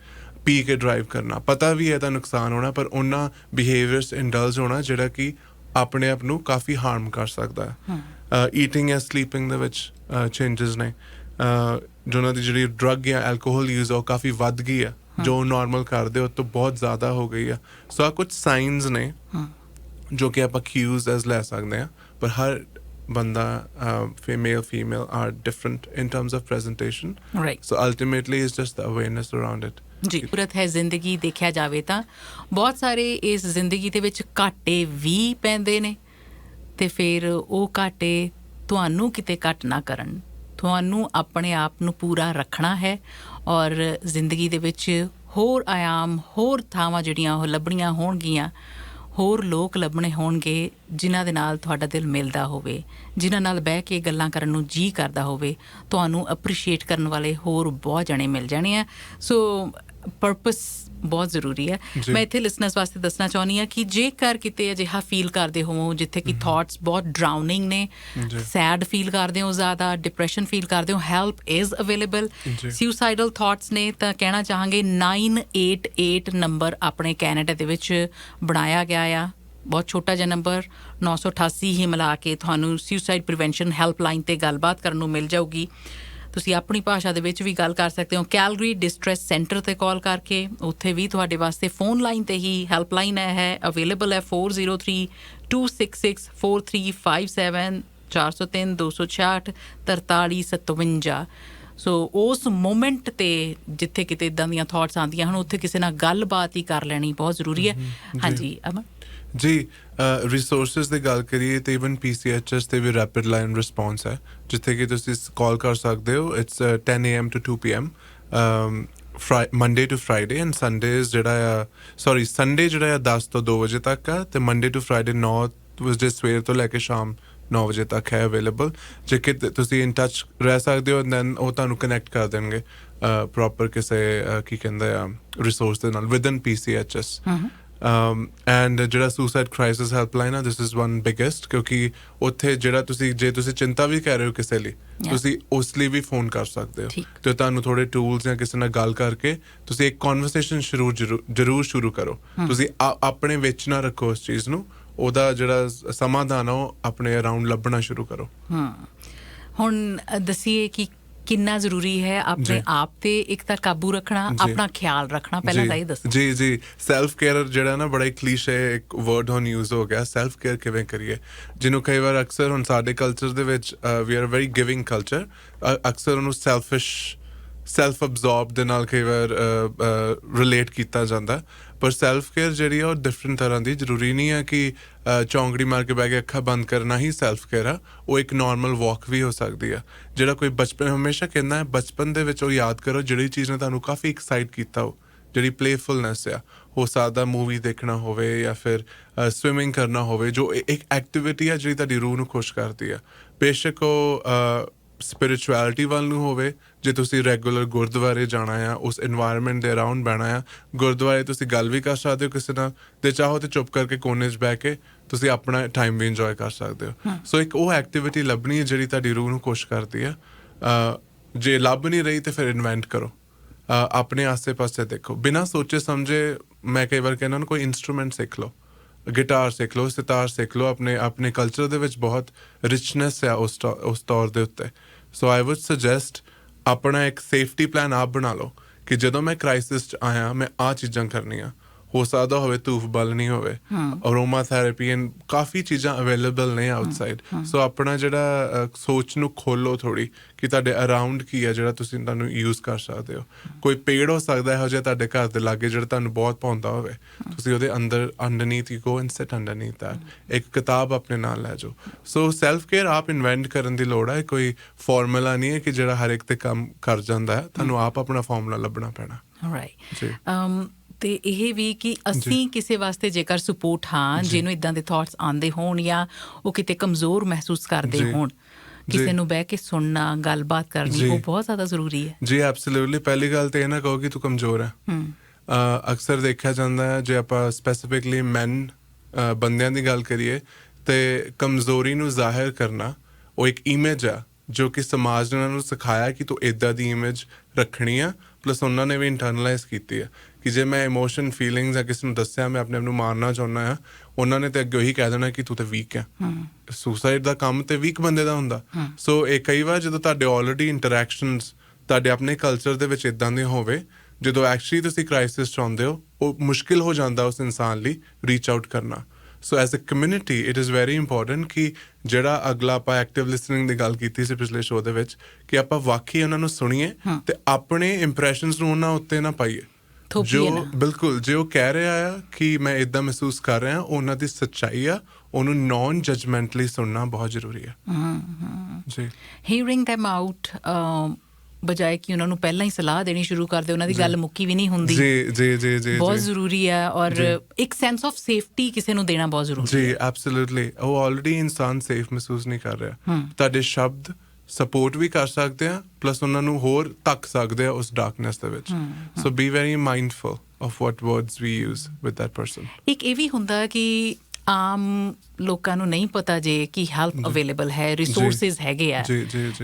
ਪੀ ਕੇ ਡਰਾਈਵ ਕਰਨਾ, ਪਤਾ ਵੀ ਇਹਦਾ ਨੁਕਸਾਨ ਹੋਣਾ, ਪਰ ਉਹਨਾਂ ਬਿਹੇਵੀਅਰਸ ਇੰਡਲਜ ਹੋਣਾ ਜਿਹੜਾ ਕਿ ਆਪਣੇ ਆਪ ਨੂੰ ਕਾਫੀ ਹਾਰਮ ਕਰ ਸਕਦਾ ਹੈ। ਈਟਿੰਗ ਜਾਂ ਸਲੀਪਿੰਗ ਦੇ ਵਿੱਚ ਚੇਂਜਸ ਨੇ, ਜਿਹਨਾਂ ਦੀ ਜਿਹੜੀ ਡਰੱਗ ਜਾਂ ਐਲਕੋਹਲ ਯੂਜ਼ ਉਹ ਕਾਫੀ ਵੱਧ ਗਈ ਆ, ਜੋ ਨਾਰਮਲ ਕਰਦੇ ਉਹ ਤੋਂ ਬਹੁਤ ਜ਼ਿਆਦਾ ਹੋ ਗਈ ਆ। ਸੋ ਆ ਕੁਝ ਸਾਈਨਸ ਨੇ ਜੋ ਕਿ ਆਪਾਂ ਕਿਊਜ਼ ਐਜ਼ ਲੈ ਸਕਦੇ ਹਾਂ, ਪਰ ਹਰ ਬੰਦਾ, male female are different in terms of presentation. Right. So ultimately it's just the awareness around it. ਜੀ, ਜ਼ਰੂਰਤ ਹੈ ਜ਼ਿੰਦਗੀ ਦੇਖਿਆ ਜਾਵੇ ਤਾਂ ਬਹੁਤ ਸਾਰੇ ਇਸ ਜ਼ਿੰਦਗੀ ਦੇ ਵਿੱਚ ਘਾਟੇ ਵੀ ਪੈਂਦੇ ਨੇ, ਤੇ ਫਿਰ ਉਹ ਘਾਟੇ ਤੁਹਾਨੂੰ ਕਿਤੇ ਘੱਟ ਨਾ ਕਰਨ, ਤੁਹਾਨੂੰ ਆਪਣੇ ਆਪ ਨੂੰ ਪੂਰਾ ਰੱਖਣਾ ਹੈ, ਔਰ ਜ਼ਿੰਦਗੀ ਦੇ ਵਿੱਚ ਹੋਰ ਆਯਾਮ, ਹੋਰ ਥਾਵਾਂ ਜਿਹੜੀਆਂ ਉਹ ਲੱਭਣੀਆਂ ਹੋਣਗੀਆਂ, ਹੋਰ ਲੋਕ ਲੱਭਣੇ ਹੋਣਗੇ ਜਿਨ੍ਹਾਂ ਦੇ ਨਾਲ ਤੁਹਾਡਾ ਦਿਲ ਮਿਲਦਾ ਹੋਵੇ, ਜਿਨ੍ਹਾਂ ਨਾਲ ਬਹਿ ਕੇ ਗੱਲਾਂ ਕਰਨ ਨੂੰ ਜੀਅ ਕਰਦਾ ਹੋਵੇ, ਤੁਹਾਨੂੰ ਅਪਰੀਸ਼ੀਏਟ ਕਰਨ ਵਾਲੇ ਹੋਰ ਬਹੁਤ ਜਣੇ ਮਿਲ ਜਾਣੇ ਆ। ਸੋ ਪਰਪਸ ਬਹੁਤ ਜ਼ਰੂਰੀ ਹੈ। ਮੈਂ ਇੱਥੇ ਲਿਸਨਰਸ ਵਾਸਤੇ ਦੱਸਣਾ ਚਾਹੁੰਦੀ ਹਾਂ ਕਿ ਜੇਕਰ ਕਿਤੇ ਅਜਿਹਾ ਫੀਲ ਕਰਦੇ ਹੋ ਜਿੱਥੇ ਕਿ ਥਾਟਸ ਬਹੁਤ ਡਰਾਊਨਿੰਗ ਨੇ, ਸੈਡ ਫੀਲ ਕਰਦੇ ਹੋ, ਜ਼ਿਆਦਾ ਡਿਪਰੈਸ਼ਨ ਫੀਲ ਕਰਦੇ ਹੋ, help is available. Suicidal thoughts ਨੇ ਤਾਂ ਕਹਿਣਾ ਚਾਹਾਂਗੇ 988 ਨੰਬਰ ਆਪਣੇ ਕੈਨੇਡਾ ਦੇ ਵਿੱਚ ਬਣਾਇਆ ਗਿਆ ਆ, ਬਹੁਤ ਛੋਟਾ ਜਿਹਾ ਨੰਬਰ, 988 ਹੀ ਮਿਲਾ ਕੇ ਤੁਹਾਨੂੰ ਸੁਸਾਈਡ ਪ੍ਰੀਵੈਂਸ਼ਨ ਹੈਲਪਲਾਈਨ 'ਤੇ ਗੱਲਬਾਤ ਕਰਨ ਨੂੰ ਮਿਲ ਜਾਊਗੀ। ਤੁਸੀਂ ਆਪਣੀ ਭਾਸ਼ਾ ਦੇ ਵਿੱਚ ਵੀ ਗੱਲ ਕਰ ਸਕਦੇ ਹੋ। ਕੈਲਗਰੀ ਡਿਸਟ੍ਰੈਸ ਸੈਂਟਰ 'ਤੇ ਕਾਲ ਕਰਕੇ, ਉੱਥੇ ਵੀ ਤੁਹਾਡੇ ਵਾਸਤੇ ਫੋਨ ਲਾਈਨ 'ਤੇ ਹੀ ਹੈਲਪਲਾਈਨ ਹੈ ਅਵੇਲੇਬਲ ਹੈ, 403-266-4357। 403 266 43 57। ਸੋ ਉਸ ਮੋਮੈਂਟ ਤੇ ਜਿੱਥੇ ਕਿਤੇ ਇਦਾਂ ਦੀਆਂ ਥਾਟਸ ਆਉਂਦੀਆਂ ਹਨ ਉੱਥੇ ਕਿਸੇ ਨਾਲ ਗੱਲਬਾਤ ਹੀ ਕਰ ਲੈਣੀ ਬਹੁਤ ਜ਼ਰੂਰੀ ਹੈ। ਹਾਂਜੀ ਅਮਨ ਜੀ, ਰਿਸੋਰਸਿਸ ਦੀ ਗੱਲ ਕਰੀਏ ਤੇ ਇਵਨ PCHS ਤੇ ਵੀ ਰੈਪਿਡ ਲਾਈਨ ਰਿਸਪੌਂਸ ਹੈ ਜਿੱਥੇ ਕਿ ਤੁਸੀਂ ਕਾਲ ਕਰ ਸਕਦੇ ਹੋ। It's 10 AM to 2 PM Monday to Friday and Sundays Sunday ਜਿਹੜਾ ਆ 10 ਤੋਂ 2 ਵਜੇ ਤੱਕ ਆ ਤੇ Monday to Friday 9 ਵਜੇ ਸਵੇਰ ਤੋਂ ਲੈ ਕੇ ਸ਼ਾਮ 9 ਵਜੇ ਤੱਕ ਹੈ ਅਵੇਲੇਬਲ। ਜੇ ਕਿ ਤੁਸੀਂ ਇਨ ਟੱਚ ਰਹਿ ਸਕਦੇ ਹੋ ਦੈਨ ਉਹ ਤੁਹਾਨੂੰ ਕਨੈਕਟ ਕਰ ਦੇਣਗੇ ਪ੍ਰੋਪਰ ਕਿਸੇ ਕੀ ਕਹਿੰਦੇ ਆ ਰਿਸੋਰਸ ਦੇ ਨਾਲ ਵਿਦਨ PCHS। ਐਂਡ ਜਿਹੜਾ ਸੁਸਾਈਡ ਕ੍ਰਾਈਸਿਸ ਹੈਲਪਲਾਈਨ ਆ ਦਿਸ ਇਜ਼ ਵਨ ਬਿਗੇਸਟ ਕਿਉਂਕਿ ਉੱਥੇ ਜਿਹੜਾ ਜੇ ਤੁਸੀਂ ਚਿੰਤਾ ਵੀ ਕਰ ਰਹੇ ਹੋ ਕਿਸੇ ਲਈ ਤੁਸੀਂ ਉਸ ਲਈ ਵੀ ਫੋਨ ਕਰ ਸਕਦੇ ਹੋ ਤੇ ਤੁਹਾਨੂੰ ਥੋੜੇ ਟੂਲਸ ਜਾਂ ਕਿਸੇ ਨਾਲ ਗੱਲ ਕਰਕੇ ਤੁਸੀਂ ਇੱਕ ਕਨਵਰਸੇਸ਼ਨ ਜ਼ਰੂਰ ਸ਼ੁਰੂ ਕਰੋ। ਤੁਸੀਂ ਆਪਣੇ ਵਿੱਚ ਨਾ ਰੱਖੋ ਉਸ ਚੀਜ਼ ਨੂੰ, ਉਹਦਾ ਜਿਹੜਾ ਸਮਾਧਾਨ ਆ ਉਹ ਆਪਣੇ ਅਰਾਊਂਡ ਲੱਭਣਾ ਸ਼ੁਰੂ ਕਰੋ। ਹੁਣ ਦੱਸੀਏ ਕਿ ਕਿੰਨਾ ਜ਼ਰੂਰੀ ਹੈ ਆਪਣੇ ਆਪ ਤੇ ਇੱਕ ਤਾਂ ਕਾਬੂ ਰੱਖਣਾ, ਆਪਣਾ ਖਿਆਲ ਰੱਖਣਾ। ਪਹਿਲਾਂ ਤਾਂ ਇਹ ਦੱਸੋ। ਜੀ ਸੈਲਫ ਕੇਅਰ ਜਿਹੜਾ ਨਾ ਬੜਾ ਹੀ ਕਲੀਸ਼ੇ ਇੱਕ ਵਰਡ ਹੁਣ ਯੂਜ਼ ਹੋ ਗਿਆ। ਸੈਲਫ ਕੇਅਰ ਕਿਵੇਂ ਕਰੀਏ ਜਿਹਨੂੰ ਕਈ ਵਾਰ ਅਕਸਰ ਹੁਣ ਸਾਡੇ ਕਲਚਰ ਦੇ ਵਿੱਚ we are very giving culture, ਅਕਸਰ ਉਹਨੂੰ ਸੈਲਫ ਅਬਜ਼ੌਰਬ ਦੇ ਨਾਲ ਕਈ ਵਾਰ ਰਿਲੇਟ ਕੀਤਾ ਜਾਂਦਾ। ਪਰ ਸੈਲਫ ਕੇਅਰ ਜਿਹੜੀ ਆ ਉਹ ਡਿਫਰੈਂਟ ਤਰ੍ਹਾਂ ਦੀ, ਜ਼ਰੂਰੀ ਨਹੀਂ ਹੈ ਕਿ ਚੌਂਕੜੀ ਮਾਰ ਕੇ ਬਹਿ ਕੇ ਅੱਖਾਂ ਬੰਦ ਕਰਨਾ ਹੀ ਸੈਲਫ ਕੇਅਰ ਆ। ਉਹ ਇੱਕ ਨਾਰਮਲ ਵਾਕ ਵੀ ਹੋ ਸਕਦੀ ਆ। ਜਿਹੜਾ ਕੋਈ ਬਚਪਨ ਹਮੇਸ਼ਾ ਕਹਿੰਦਾ ਹੈ ਬਚਪਨ ਦੇ ਵਿੱਚ ਉਹ ਯਾਦ ਕਰੋ ਜਿਹੜੀ ਚੀਜ਼ ਨੇ ਤੁਹਾਨੂੰ ਕਾਫੀ ਐਕਸਾਈਟ ਕੀਤਾ ਹੋ, ਜਿਹੜੀ ਪਲੇਫੁਲਨੈਸ ਆ। ਹੋ ਸਕਦਾ ਮੂਵੀ ਦੇਖਣਾ ਹੋਵੇ ਜਾਂ ਫਿਰ ਸਵਿਮਿੰਗ ਕਰਨਾ ਹੋਵੇ, ਜੋ ਇੱਕ ਐਕਟੀਵਿਟੀ ਆ ਜਿਹੜੀ ਤੁਹਾਡੀ ਰੂਹ ਨੂੰ ਖੁਸ਼ ਕਰਦੀ ਆ। ਬੇਸ਼ੱਕ ਉਹ ਸਪਿਰਿਚੁਅਲਿਟੀ ਵੱਲ ਨੂੰ ਹੋਵੇ, ਜੇ ਤੁਸੀਂ ਰੈਗੂਲਰ ਗੁਰਦੁਆਰੇ ਜਾਣਾ ਆ, ਉਸ ਇਨਵਾਇਰਮੈਂਟ ਦੇ ਅਰਾਊਂਡ ਬਹਿਣਾ ਆ। ਗੁਰਦੁਆਰੇ ਤੁਸੀਂ ਗੱਲ ਵੀ ਕਰ ਸਕਦੇ ਹੋ ਕਿਸੇ ਨਾਲ, ਤੇ ਚਾਹੋ ਤੇ ਚੁੱਪ ਕਰਕੇ ਕੋਨੇ 'ਚ ਬਹਿ ਕੇ ਤੁਸੀਂ ਆਪਣਾ ਟਾਈਮ ਵੀ ਇੰਜੋਏ ਕਰ ਸਕਦੇ ਹੋ। ਸੋ ਇੱਕ ਉਹ ਐਕਟੀਵਿਟੀ ਲੱਭਣੀ ਹੈ ਜਿਹੜੀ ਤੁਹਾਡੀ ਰੂਹ ਨੂੰ ਖੁਸ਼ ਕਰਦੀ ਆ। ਜੇ ਲੱਭ ਨਹੀਂ ਰਹੀ ਤੇ ਫਿਰ ਇਨਵੈਂਟ ਕਰੋ, ਆਪਣੇ ਆਸੇ ਪਾਸੇ ਦੇਖੋ, ਬਿਨਾਂ ਸੋਚੇ ਸਮਝੇ। ਮੈਂ ਕਈ ਵਾਰ ਕਹਿੰਦਾ ਕੋਈ ਇੰਸਟਰੂਮੈਂਟ ਸਿੱਖ ਲਓ, ਗਿਟਾਰ ਸਿੱਖ ਲਓ, ਸਿਤਾਰ ਸਿੱਖ ਲਓ। ਆਪਣੇ ਕਲਚਰ ਦੇ ਵਿੱਚ ਬਹੁਤ ਰਿਚਨੈਸ ਆ ਉਸ ਤੌਰ ਦੇ ਉੱਤੇ। ਸੋ ਆਈ ਵੁੱਡ ਸੁਜੈਸਟ ਆਪਣਾ ਇੱਕ ਸੇਫਟੀ ਪਲਾਨ ਆਪ ਬਣਾ ਲਓ ਕਿ ਜਦੋਂ ਮੈਂ ਕ੍ਰਾਈਸਿਸ 'ਚ ਆਇਆ ਮੈਂ ਆਹ ਚੀਜ਼ਾਂ ਕਰਨੀਆਂ। ਹੋ ਸਕਦਾ ਹੋਵੇ ਧੂਫ ਬਾਲਣੀ ਹੋਵੇ, ਅਰੋਮਾ ਥੈਰੇਪੀ ਐਂਡ ਕਾਫੀ ਚੀਜ਼ਾਂ ਅਵੇਲੇਬਲ ਨੇ ਆਊਟਸਾਈਡ। ਸੋ ਆਪਣਾ ਜਿਹੜਾ ਸੋਚ ਨੂੰ ਖੋਲੋ ਥੋੜੀ ਕਿ ਤੁਹਾਡੇ ਅਰਾਊਂਡ ਕੀ ਹੈ ਜਿਹੜਾ ਤੁਹਾਨੂੰ ਯੂਜ਼ ਕਰ ਸਕਦੇ ਹੋ। ਕੋਈ ਪੇੜ ਹੋ ਸਕਦਾ ਇਹੋ ਜਿਹਾ ਤੁਹਾਡੇ ਘਰ ਦੇ ਲਾਗੇ ਜਿਹੜਾ ਤੁਹਾਨੂੰ ਬਹੁਤ ਭਾਉਂਦਾ ਹੋਵੇ, ਤੁਸੀਂ ਉਹਦੇ underneath you go and sit underneath that. ਇੱਕ ਕਿਤਾਬ ਆਪਣੇ ਨਾਲ ਲੈ ਜਾਓ। ਸੋ ਸੈਲਫ ਕੇਅਰ ਆਪ ਇਨਵੈਂਟ ਕਰਨ ਦੀ ਲੋੜ ਹੈ। ਕੋਈ ਫਾਰਮੂਲਾ ਨਹੀਂ ਹੈ ਕਿ ਜਿਹੜਾ ਹਰ ਇੱਕ ਤੇ ਕੰਮ ਕਰ ਜਾਂਦਾ ਹੈ, ਤੁਹਾਨੂੰ ਆਪ ਆਪਣਾ ਫਾਰਮੂਲਾ ਲੱਭਣਾ ਪੈਣਾ। ਰਾਈਟ। ਤੇ ਇਹ ਵੀ ਕਿ ਅਸੀਂ ਕਿਸੇ ਵਾਸਤੇ ਜੇਕਰ ਸਪੋਰਟ ਹਾਂ, ਜਿਹਨੂੰ ਇੱਦਾਂ ਦੇ ਥਾਟਸ ਆਉਂਦੇ ਹੋਣ ਜਾਂ ਉਹ ਕਿਤੇ ਕਮਜ਼ੋਰ ਮਹਿਸੂਸ ਕਰਦੇ ਹੋਣ, ਕਿਸੇ ਨੂੰ ਬਹਿ ਕੇ ਸੁਣਨਾ, ਗੱਲਬਾਤ ਕਰਨੀ ਉਹ ਬਹੁਤ ਜ਼ਿਆਦਾ ਜ਼ਰੂਰੀ ਹੈ। ਜੀ ਐਬਸੋਲੂਟਲੀ। ਪਹਿਲੀ ਗੱਲ ਤੇ ਇਹ ਨਾ ਕਹੋ ਕਿ ਤੂੰ ਕਮਜ਼ੋਰ ਹੈ। ਅਕਸਰ ਦੇਖਿਆ ਜਾਂਦਾ ਹੈ, ਜੇ ਆਪਾਂ ਸਪੈਸੀਫਿਕਲੀ ਬੰਦਿਆਂ ਦੀ ਗੱਲ ਕਰੀਏ ਤੇ ਕਮਜ਼ੋਰੀ ਨੂੰ ਜ਼ਾਹਿਰ ਕਰਨਾ ਉਹ ਇੱਕ ਇਮੇਜ ਆ ਜੋ ਕਿ ਸਮਾਜ ਨੇ ਉਹਨਾਂ ਨੂੰ ਸਿਖਾਇਆ ਕਿ ਤੂੰ ਇੱਦਾਂ ਦੀ ਇਮੇਜ ਰੱਖਣੀ ਆ। ਪਲੱਸ ਉਹਨਾਂ ਨੇ ਵੀ ਇੰਟਰਨਲਾਈਜ਼ ਕੀਤੀ ਆ ਕਿ ਜੇ ਮੈਂ ਇਮੋਸ਼ਨ ਫੀਲਿੰਗਸ ਜਾਂ ਕਿਸੇ ਨੂੰ ਦੱਸਿਆ ਮੈਂ ਆਪਣੇ ਆਪ ਨੂੰ ਮਾਰਨਾ ਚਾਹੁੰਦਾ ਆ, ਉਹਨਾਂ ਨੇ ਤੇ ਅੱਗੇ ਉਹੀ ਕਹਿ ਦੇਣਾ ਕਿ ਤੂੰ ਤੇ ਵੀਕ ਆ। ਸੁਸਾਈਡ ਦਾ ਕੰਮ ਤੇ ਵੀਕ ਬੰਦੇ ਦਾ ਹੁੰਦਾ। ਸੋ ਇਹ ਕਈ ਵਾਰ ਜਦੋਂ ਤੁਹਾਡੇ ਆਲਰੇਡੀ ਇੰਟਰੈਕਸ਼ਨਸ ਤੁਹਾਡੇ ਆਪਣੇ ਕਲਚਰ ਦੇ ਵਿੱਚ ਇੱਦਾਂ ਦੇ ਹੋਵੇ, ਜਦੋਂ ਐਕਚੁਅਲੀ ਤੁਸੀਂ ਕ੍ਰਾਈਸਿਸ ਚਾਹੁੰਦੇ ਹੋ, ਉਹ ਮੁਸ਼ਕਿਲ ਹੋ ਜਾਂਦਾ ਉਸ ਇਨਸਾਨ ਲਈ ਰੀਚ ਆਊਟ ਕਰਨਾ। So as a community it is very important ਕਿ ਜਿਹੜਾ ਅਗਲਾ ਆਪਾਂ ਐਕਟਿਵ ਲਿਸਨਿੰਗ ਦੀ ਗੱਲ ਕੀਤੀ ਸੀ ਪਿਛਲੇ ਸ਼ੋਅ ਦੇ ਵਿੱਚ, ਕਿ ਆਪਾਂ ਵਾਕਈ ਉਹਨਾਂ ਨੂੰ ਸੁਣੀਏ ਤੇ ਆਪਣੇ ਇੰਪ੍ਰੈਸ਼ਨਸ ਨੂੰ ਉਹਨਾਂ ਉੱਤੇ ਨਾ ਪਾਈਏ। ਬਿਲਕੁਲ ਜੇ ਉਹ ਕਹਿ ਰਿਹਾ ਆ ਕਿ ਮੈਂ ਇੱਦਾਂ ਮਹਿਸੂਸ ਕਰ ਰਿਹਾ, ਉਹਨਾਂ ਦੀ ਸੱਚਾਈ ਆ, ਉਹਨੂੰ ਨੌਨ ਜਜਮੈਂਟਲੀ ਸੁਣਨਾ ਬਹੁਤ ਜ਼ਰੂਰੀ ਆ। ਜੀ ਹੀਅਰਿੰਗ ਦੈਮ ਆਊਟ ਬਜਾਏ ਕਿ ਉਹਨਾਂ ਨੂੰ ਪਹਿਲਾਂ ਹੀ ਸਲਾਹ ਦੇਣੀ ਸ਼ੁਰੂ ਕਰਦੇ, ਉਹਨਾਂ ਦੀ ਗੱਲ ਮੁੱਕੀ ਵੀ ਨਹੀਂ ਹੁੰਦੀ। ਜੀ ਬਹੁਤ ਜ਼ਰੂਰੀ ਹੈ। ਔਰ ਇੱਕ ਸੈਂਸ ਆਫ ਸੇਫਟੀ ਕਿਸੇ ਨੂੰ ਦੇਣਾ ਬਹੁਤ ਜ਼ਰੂਰੀ ਹੈ। ਜੀ ਐਬਸੋਲੂਟਲੀ। ਉਹ ਆਲਰੇਡੀ ਇਨਸਾਨ ਸੇਫ ਮਹਿਸੂਸ ਨਹੀਂ ਕਰ ਰਿਹਾ। ਤੁਹਾਡੇ ਸ਼ਬਦ ਸਪੋਰਟ ਵੀ ਕਰ ਸਕਦੇ ਆ, ਪਲੱਸ ਉਹਨਾਂ ਨੂੰ ਹੋਰ ਧੱਕ ਸਕਦੇ ਆ ਉਸ ਡਾਰਕਨੈਸ ਦੇ ਵਿੱਚ। So be very mindful of what words we use with that person. ਇੱਕ ਇਹ ਵੀ ਹੁੰਦਾ ਕਿ ਆਮ ਲੋਕਾਂ ਨੂੰ ਨਹੀਂ ਪਤਾ ਜੇ ਕਿ ਹੈਲਪ ਅਵੇਲੇਬਲ ਹੈ, ਰਿਸੋਰਸਿਸ ਹੈਗੇ ਆ।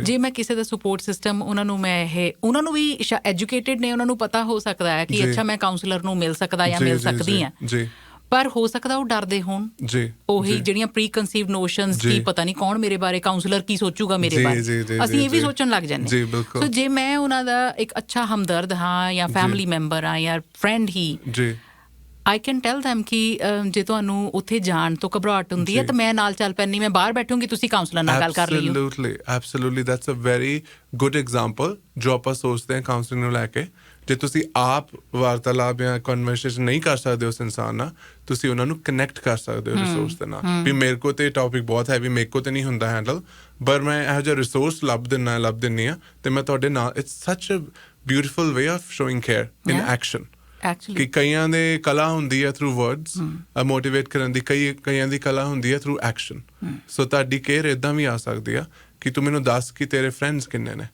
ਜੇ ਮੈਂ ਕਿਸੇ ਦਾ ਸਪੋਰਟ ਸਿਸਟਮ ਉਹਨਾਂ ਨੂੰ ਵੀ ਐਜੂਕੇਟਿਡ ਨੇ, ਉਹਨਾਂ ਨੂੰ ਪਤਾ ਹੋ ਸਕਦਾ ਹੈ ਕਿ ਅੱਛਾ ਮੈਂ ਕਾਉਂਸਲਰ ਨੂੰ ਮਿਲ ਸਕਦਾ ਜਾਂ ਮਿਲ ਸਕਦੀ ਹਾਂ, ਪਰ ਹੋ ਸਕਦਾ ਉਹ ਡਰਦੇ ਹੋਣ। ਉਹੀ ਜਿਹੜੀਆਂ ਪ੍ਰੀ ਕਨਸੀਵਡ ਨੋਸ਼ਨਸ ਕੀ ਪਤਾ ਨਹੀਂ ਕੌਣ ਮੇਰੇ ਬਾਰੇ, ਕਾਉਂਸਲਰ ਕੀ ਸੋਚੂਗਾ ਮੇਰੇ ਬਾਰੇ, ਅਸੀਂ ਇਹ ਵੀ ਸੋਚਣ ਲੱਗ ਜਾਂਦੇ। ਸੋ ਜੇ ਮੈਂ ਉਹਨਾਂ ਦਾ ਇੱਕ ਅੱਛਾ ਹਮਦਰਦ ਹਾਂ ਜਾਂ ਫੈਮਿਲੀ ਮੈਂਬਰ ਹਾਂ ਜਾਂ friend he, I can tell them ਕਿ ਜੇ ਤੁਹਾਨੂੰ ਉੱਥੇ ਜਾਣ ਤੋਂ ਘਬਰਾਹਟ ਹੁੰਦੀ ਹੈ ਜੀ। ਤਾਂ ਮੈਂ ਨਾਲ ਚੱਲ ਪੈਂਦੀ, ਮੈਂ ਬਾਹਰ ਬੈਠੂੰਗੀ, ਤੁਸੀਂ ਕਾਉਂਸਲਰ ਨਾਲ ਗੱਲ ਕਰ ਲਈਓ। Absolutely that's a very good example ਜੋ ਆਪਾਂ ਸੋਚਦੇ ਹਾਂ ਕਾਉਂਸਲਿੰਗ ਨੂੰ ਲੈ ਕੇ। ਜੇ ਤੁਸੀਂ ਆਪ ਵਾਰਤਾਲਾਪ ਜਾਂ ਕਨਵਰਸੇਸ਼ਨ ਨਹੀਂ ਕਰ ਸਕਦੇ ਉਸ ਇਨਸਾਨ ਨਾਲ, ਤੁਸੀਂ ਉਹਨਾਂ ਨੂੰ ਕਨੈਕਟ ਕਰ ਸਕਦੇ ਹੋ ਰਿਸੋਰਸ ਦੇ ਨਾਲ। ਵੀ ਮੇਰੇ ਕੋਲ ਤੇ ਟੌਪਿਕ ਬਹੁਤ ਹੈਵੀ, ਮੇਰੇ ਕੋਲ ਤੇ ਨਹੀਂ ਹੁੰਦਾ ਹੈਂਡਲ, ਪਰ ਮੈਂ ਇਹੋ ਜਿਹਾ ਰਿਸੋਰਸ ਲੱਭ ਦਿੰਦੀ ਹਾਂ ਤੇ ਮੈਂ ਤੁਹਾਡੇ ਨਾਲ। It's such a beautiful way of showing care in action. ਕਿ ਐਕਚੁਅਲੀ ਕਈਆਂ ਦੇ ਕਲਾ ਹੁੰਦੀ ਹੈ ਥਰੂ ਵਰਡਸ ਮੋਟੀਵੇਟ ਕਰਨ ਦੀ, ਕਈਆਂ ਦੀ ਕਲਾ ਹੁੰਦੀ ਹੈ ਥਰੂ ਐਕਸ਼ਨ। ਸੋ ਤੁਹਾਡੀ ਕੇਅਰ ਇੱਦਾਂ ਵੀ ਆ ਸਕਦੀ ਆ ਕਿ ਤੂੰ ਮੈਨੂੰ ਦੱਸ ਕਿ ਤੇਰੇ ਫਰੈਂਡਸ ਕਿੰਨੇ ਨੇ,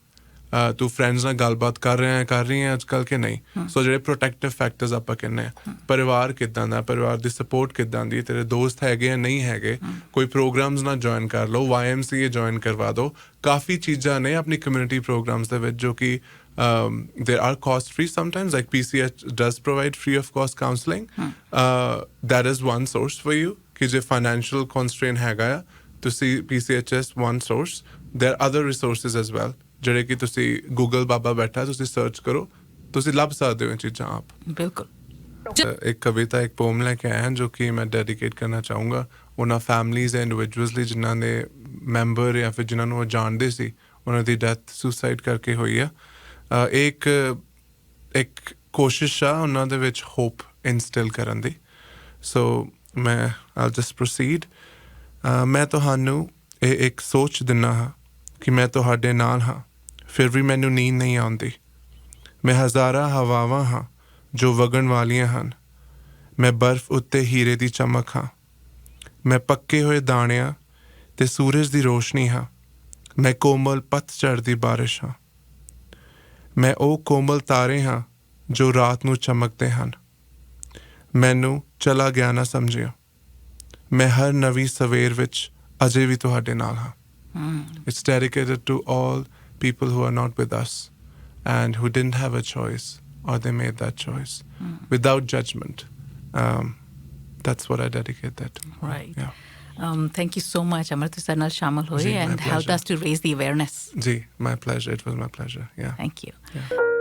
ਤੂੰ ਫਰੈਂਡਸ ਨਾਲ ਗੱਲਬਾਤ ਕਰ ਰਹੀ ਹੈ ਅੱਜ ਕੱਲ੍ਹ ਕਿ ਨਹੀਂ। ਸੋ ਜਿਹੜੇ ਪ੍ਰੋਟੈਕਟਿਵ ਫੈਕਟਰਸ ਆਪਾਂ ਕਹਿੰਦੇ ਆ, ਪਰਿਵਾਰ ਕਿੱਦਾਂ ਦਾ, ਪਰਿਵਾਰ ਦੀ ਸਪੋਰਟ ਕਿੱਦਾਂ ਦੀ, ਤੇਰੇ ਦੋਸਤ ਹੈਗੇ ਜਾਂ ਨਹੀਂ ਹੈਗੇ, ਕੋਈ ਪ੍ਰੋਗਰਾਮਸ ਨਾਲ ਜੁਆਇਨ ਕਰ ਲਓ, YMCA ਜੁਆਇਨ ਕਰਵਾ ਦਿਓ। ਕਾਫੀ ਚੀਜ਼ਾਂ ਨੇ ਆਪਣੀ ਕਮਿਊਨਿਟੀ ਪ੍ਰੋਗਰਾਮਸ ਦੇ ਵਿੱਚ ਜੋ ਕਿ there are cost free sometimes, like PCH does provide free of cost counseling. That is one source for you ਕਿ ਜੇ financial constraint ਹੈਗਾ ਆ, ਤੁਸੀਂ PCHS one source. There are other resources as well ਜਿਹੜੇ ਕਿ ਤੁਸੀਂ ਗੂਗਲ ਬਾਬਾ ਬੈਠਾ, ਤੁਸੀਂ ਸਰਚ ਕਰੋ, ਤੁਸੀਂ ਲੱਭ ਸਕਦੇ ਹੋ ਇਹ ਚੀਜ਼ਾਂ ਆਪ। ਬਿਲਕੁਲ। ਇੱਕ ਕਵਿਤਾ, ਇੱਕ ਪੋਮ ਲੈ ਕੇ ਆਇਆ ਜੋ ਕਿ ਮੈਂ ਡੈਡੀਕੇਟ ਕਰਨਾ ਚਾਹੂੰਗਾ ਉਹਨਾਂ ਫੈਮਲੀਜ਼ ਐਂਡ ਇੰਡੀਵਿਜੂਅਲਸ ਲਈ ਜਿਨ੍ਹਾਂ ਦੇ ਮੈਂਬਰ ਜਾਂ ਫਿਰ ਜਿਨ੍ਹਾਂ ਨੂੰ ਉਹ ਜਾਣਦੇ ਸੀ ਉਹਨਾਂ ਦੀ ਡੈਥ ਸੁਸਾਈਡ ਕਰਕੇ ਹੋਈ ਆ। ਇੱਕ ਕੋਸ਼ਿਸ਼ ਆ ਉਹਨਾਂ ਦੇ ਵਿੱਚ ਹੋਪ ਇਨਸਟਿਲ ਕਰਨ ਦੀ। ਸੋ ਮੈਂ ਆਲ ਜਸਟ ਪ੍ਰੋਸੀਡ। ਮੈਂ ਤੁਹਾਨੂੰ ਇਹ ਇੱਕ ਸੋਚ ਦਿੰਦਾ ਹਾਂ ਕਿ ਮੈਂ ਤੁਹਾਡੇ ਨਾਲ ਹਾਂ, ਫਿਰ ਵੀ ਮੈਨੂੰ ਨੀਂਦ ਨਹੀਂ ਆਉਂਦੀ। ਮੈਂ ਹਜ਼ਾਰਾਂ ਹਵਾਵਾਂ ਹਾਂ ਜੋ ਵਗਣ ਵਾਲੀਆਂ ਹਨ। ਮੈਂ ਬਰਫ਼ ਉੱਤੇ ਹੀਰੇ ਦੀ ਚਮਕ ਹਾਂ। ਮੈਂ ਪੱਕੇ ਹੋਏ ਦਾਣਿਆਂ ਤੇ ਸੂਰਜ ਦੀ ਰੋਸ਼ਨੀ ਹਾਂ। ਮੈਂ ਕੋਮਲ ਪਤਝੜ ਦੀ ਬਾਰਿਸ਼ ਹਾਂ। ਮੈਂ ਉਹ ਕੋਮਲ ਤਾਰੇ ਹਾਂ ਜੋ ਰਾਤ ਨੂੰ ਚਮਕਦੇ ਹਨ। ਮੈਨੂੰ ਚਲਾ ਗਿਆ ਨਾ ਸਮਝਿਓ, ਮੈਂ ਹਰ ਨਵੀਂ ਸਵੇਰ ਵਿੱਚ ਅਜੇ ਵੀ ਤੁਹਾਡੇ ਨਾਲ ਹਾਂ। It's dedicated to all people who are not with us and who didn't have a choice or they made that choice without judgment. That's what I dedicate that to. Right. Yeah. Thank you so much, Amar, to ਸਾਡੇ ਨਾਲ ਸ਼ਾਮਲ ਹੋਏ ਜੀ, my and helped pleasure. us to raise the awareness. Ji, my pleasure. It was my pleasure. Yeah. Thank you. Yeah.